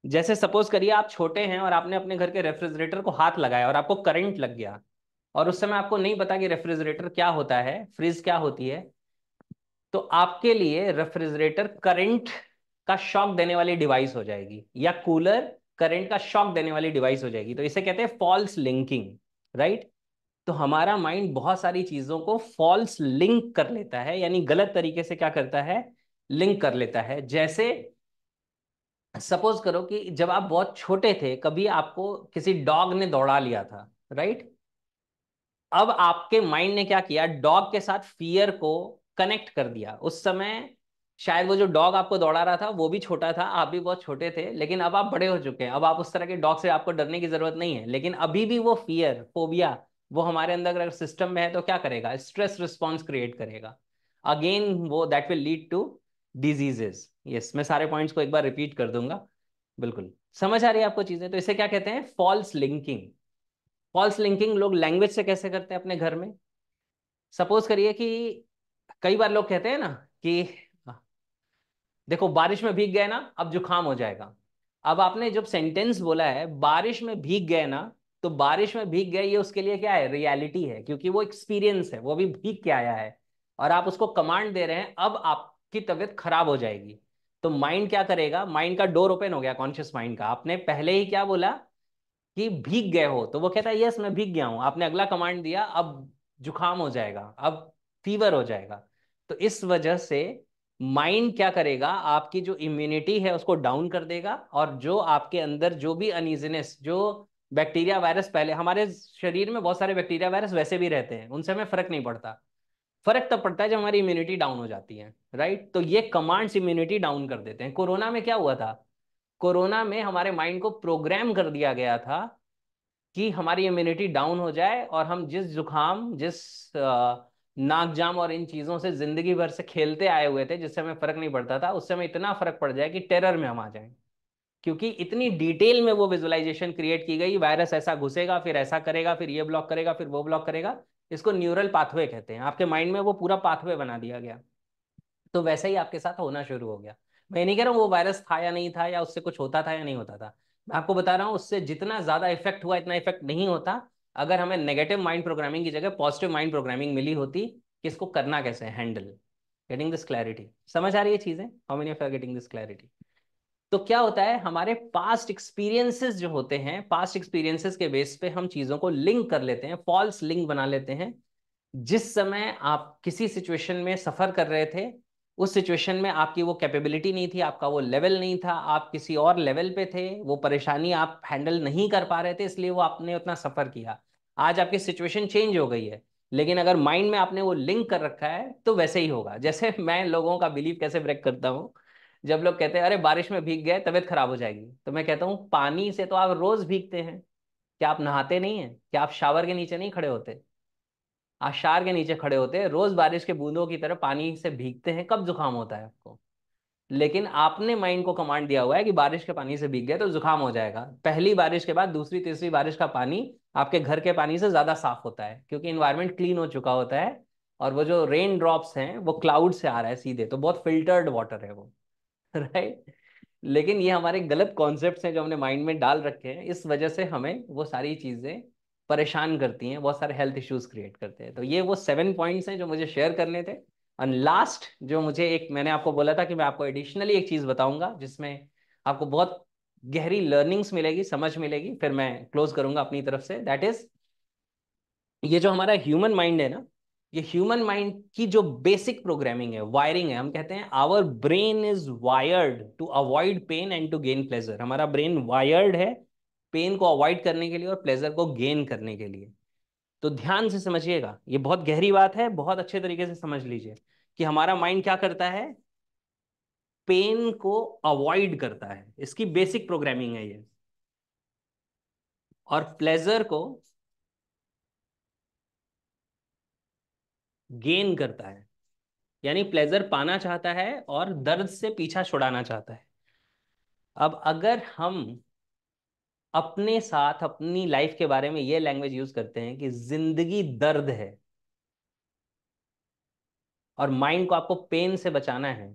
जैसे सपोज करिए आप छोटे हैं और आपने अपने घर के रेफ्रिजरेटर को हाथ लगाया और आपको करंट लग गया, और उस समय आपको नहीं पता कि रेफ्रिजरेटर क्या होता है, फ्रिज क्या होती है। तो आपके लिए रेफ्रिजरेटर करंट का शॉक देने वाली डिवाइस हो जाएगी, या कूलर करंट का शॉक देने वाली डिवाइस हो जाएगी। तो इसे कहते हैं फॉल्स लिंकिंग, राइट? तो हमारा माइंड बहुत सारी चीजों को फॉल्स लिंक कर लेता है, यानी गलत तरीके से क्या करता है, लिंक कर लेता है। जैसे सपोज करो कि जब आप बहुत छोटे थे, कभी आपको किसी डॉग ने दौड़ा लिया था, राइट? अब आपके माइंड ने क्या किया, डॉग के साथ फियर को कनेक्ट कर दिया। उस समय शायद वो जो डॉग आपको दौड़ा रहा था वो भी छोटा था, आप भी बहुत छोटे थे, लेकिन अब आप बड़े हो चुके हैं। अब आप उस तरह के डॉग से आपको डरने की जरूरत नहीं है। लेकिन अभी भी वो फियर, फोबिया, वो हमारे अंदर अगर सिस्टम में है, तो क्या करेगा, स्ट्रेस रिस्पॉन्स क्रिएट करेगा। अगेन वो that will lead to diseases. Yes, मैं सारे पॉइंट्स को एक बार रिपीट कर दूंगा। बिल्कुल समझ आ रही है आपको चीजें? तो इसे क्या कहते हैं, फॉल्स लिंकिंग। फॉल्स लिंकिंग लोग लैंग्वेज से कैसे करते हैं अपने घर में? सपोज करिए कि कई बार लोग कहते हैं ना कि देखो बारिश में भीग गए ना, अब जुकाम हो जाएगा। अब आपने जब सेंटेंस बोला है बारिश में भीग गए ना, तो बारिश में भीग गए, ये उसके लिए क्या है, रियलिटी है, क्योंकि वो एक्सपीरियंस है, वो भी भीग के आया है। और आप उसको कमांड दे रहे हैं अब आपकी तबीयत खराब हो जाएगी। तो माइंड क्या करेगा, माइंड का डोर ओपन हो गया, कॉन्शियस माइंड का। आपने पहले ही क्या बोला कि भीग गए हो, तो वो कहता है यस मैं भीग गया हूं। आपने अगला कमांड दिया, अब जुकाम हो जाएगा, अब फीवर हो जाएगा। तो इस वजह से माइंड क्या करेगा, आपकी जो इम्यूनिटी है उसको डाउन कर देगा। और जो आपके अंदर जो भी अनइजीनेस, जो बैक्टीरिया वायरस, पहले हमारे शरीर में बहुत सारे बैक्टीरिया वायरस वैसे भी रहते हैं, उनसे हमें फर्क नहीं पड़ता। फर्क तब पड़ता है जब हमारी इम्यूनिटी डाउन हो जाती है, राइट? तो ये कमांड्स इम्यूनिटी डाउन कर देते हैं। कोरोना में क्या हुआ था, कोरोना में हमारे माइंड को प्रोग्राम कर दिया गया था कि हमारी इम्यूनिटी डाउन हो जाए, और हम जिस जुकाम, जिस नाक जाम और इन चीजों से जिंदगी भर से खेलते आए हुए थे, जिससे हमें फर्क नहीं पड़ता था, उससे हमें इतना फर्क पड़ जाए कि टेरर में हम आ जाएं। क्योंकि इतनी डिटेल में वो विजुअलाइजेशन क्रिएट की गई, वायरस ऐसा घुसेगा, फिर ऐसा करेगा, फिर ये ब्लॉक करेगा, फिर वो ब्लॉक करेगा। इसको न्यूरल पाथवे कहते हैं। आपके माइंड में वो पूरा पाथवे बना दिया गया। तो वैसे ही आपके साथ होना शुरू हो गया। मैं नहीं कह रहा हूँ वो वायरस था या नहीं था, या उससे कुछ होता था या नहीं होता था। मैं आपको बता रहा हूँ उससे जितना ज्यादा इफेक्ट हुआ, इतना इफेक्ट नहीं होता अगर हमें नेगेटिव माइंड प्रोग्रामिंग की जगह पॉजिटिव माइंड प्रोग्रामिंग मिली होती कि इसको करना कैसे है, हैंडल। Getting this clarity? समझ आ रही है चीजें? How many of you are getting this clarity? तो क्या होता है, हमारे पास्ट एक्सपीरियंसेस जो होते हैं, पास्ट एक्सपीरियंसेस के बेस पे हम चीजों को लिंक कर लेते हैं, फॉल्स लिंक बना लेते हैं। जिस समय आप किसी सिचुएशन में सफर कर रहे थे, उस सिचुएशन में आपकी वो कैपेबिलिटी नहीं थी, आपका वो लेवल नहीं था, आप किसी और लेवल पे थे, वो परेशानी आप हैंडल नहीं कर पा रहे थे, इसलिए वो आपने उतना सफर किया। आज आपकी सिचुएशन चेंज हो गई है, लेकिन अगर माइंड में आपने वो लिंक कर रखा है तो वैसे ही होगा। जैसे मैं लोगों का बिलीव कैसे ब्रेक करता हूँ, जब लोग कहते हैं अरे बारिश में भीग गए तबीयत खराब हो जाएगी, तो मैं कहता हूँ पानी से तो आप रोज भीगते हैं, क्या आप नहाते नहीं हैं? क्या आप शावर के नीचे नहीं खड़े होते? आप शावर के नीचे खड़े होते हैं, रोज बारिश के बूंदों की तरह पानी से भीगते हैं, कब जुकाम होता है आपको? लेकिन आपने माइंड को कमांड दिया हुआ है कि बारिश के पानी से भीग गए तो जुकाम हो जाएगा। पहली बारिश के बाद दूसरी तीसरी बारिश का पानी आपके घर के पानी से ज्यादा साफ होता है, क्योंकि इन्वायरमेंट क्लीन हो चुका होता है, और वो जो रेन ड्रॉप्स हैं वो क्लाउड से आ रहा है सीधे, तो बहुत फिल्टर्ड वाटर है वो। राइट। लेकिन ये हमारे गलत कॉन्सेप्ट्स हैं जो हमने माइंड में डाल रखे हैं, इस वजह से हमें वो सारी चीजें परेशान करती हैं, बहुत सारे हेल्थ इश्यूज क्रिएट करते हैं। तो ये वो 7 पॉइंट्स हैं जो मुझे शेयर करने थे। और लास्ट जो मुझे, एक मैंने आपको बोला था कि मैं आपको एडिशनली एक चीज बताऊंगा जिसमें आपको बहुत गहरी लर्निंग्स मिलेगी, समझ मिलेगी, फिर मैं क्लोज करूंगा अपनी तरफ से। दैट इज, ये जो हमारा ह्यूमन माइंड है ना, ये ह्यूमन माइंड की जो बेसिक प्रोग्रामिंग है, वायरिंग है, हम कहते हैं our brain is wired to avoid pain and to gain pleasure. हमारा ब्रेन वायर्ड है पेन को अवॉइड करने के लिए और प्लेजर को गेन करने के लिए। तो ध्यान से समझिएगा, ये बहुत गहरी बात है, बहुत अच्छे तरीके से समझ लीजिए कि हमारा माइंड क्या करता है, पेन को अवॉइड करता है, इसकी बेसिक प्रोग्रामिंग है ये, और प्लेजर को गेन करता है, यानी प्लेजर पाना चाहता है और दर्द से पीछा छुड़ाना चाहता है। अब अगर हम अपने साथ अपनी लाइफ के बारे में ये लैंग्वेज यूज करते हैं कि जिंदगी दर्द है, और माइंड को आपको पेन से बचाना है,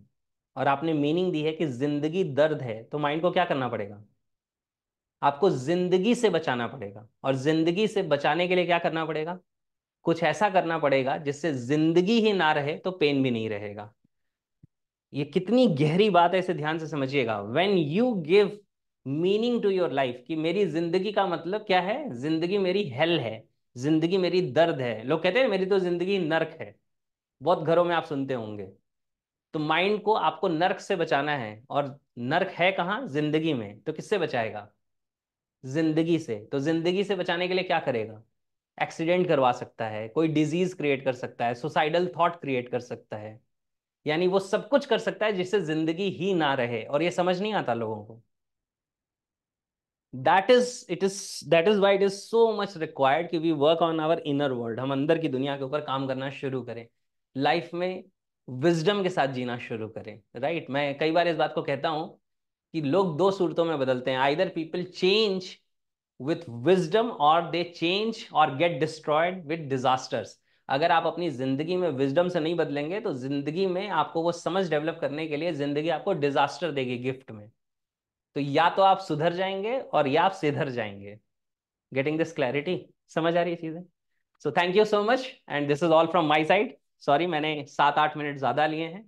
और आपने मीनिंग दी है कि जिंदगी दर्द है, तो माइंड को क्या करना पड़ेगा? आपको जिंदगी से बचाना पड़ेगा, और जिंदगी से बचाने के लिए क्या करना पड़ेगा? कुछ ऐसा करना पड़ेगा जिससे जिंदगी ही ना रहे तो पेन भी नहीं रहेगा। ये कितनी गहरी बात है, इसे ध्यान से समझिएगा। When you give meaning to your life, कि मेरी जिंदगी का मतलब क्या है, जिंदगी मेरी हेल है, जिंदगी मेरी दर्द है। लोग कहते हैं मेरी तो जिंदगी नर्क है, बहुत घरों में आप सुनते होंगे। तो माइंड को आपको नर्क से बचाना है, और नर्क है कहाँ? जिंदगी में। तो किससे बचाएगा? जिंदगी से। तो जिंदगी से बचाने के लिए क्या करेगा? एक्सीडेंट करवा सकता है, कोई डिजीज क्रिएट कर सकता है, सुसाइडल थॉट क्रिएट कर सकता है, यानी वो सब कुछ कर सकता है जिससे जिंदगी ही ना रहे, और ये समझ नहीं आता लोगों को। That is why it is so much required कि we work on our inner world, हम अंदर की दुनिया के ऊपर काम करना शुरू करें, लाइफ में विजडम के साथ जीना शुरू करें। राइट। मैं कई बार इस बात को कहता हूं कि लोग दो सूरतों में बदलते हैं, either people change with wisdom और दे चेंज और गेट डिस्ट्रॉयड विथ डिजास्टर्स। अगर आप अपनी जिंदगी में विजडम से नहीं बदलेंगे तो जिंदगी में आपको वो समझ डेवलप करने के लिए जिंदगी आपको डिजास्टर देगी गिफ्ट में। तो या तो आप सुधर जाएंगे और या आप सिधर जाएंगे। Getting this clarity? समझ आ रही है चीजें? So thank you so much, and this is all from my side. Sorry मैंने 7-8 मिनट ज्यादा लिए हैं।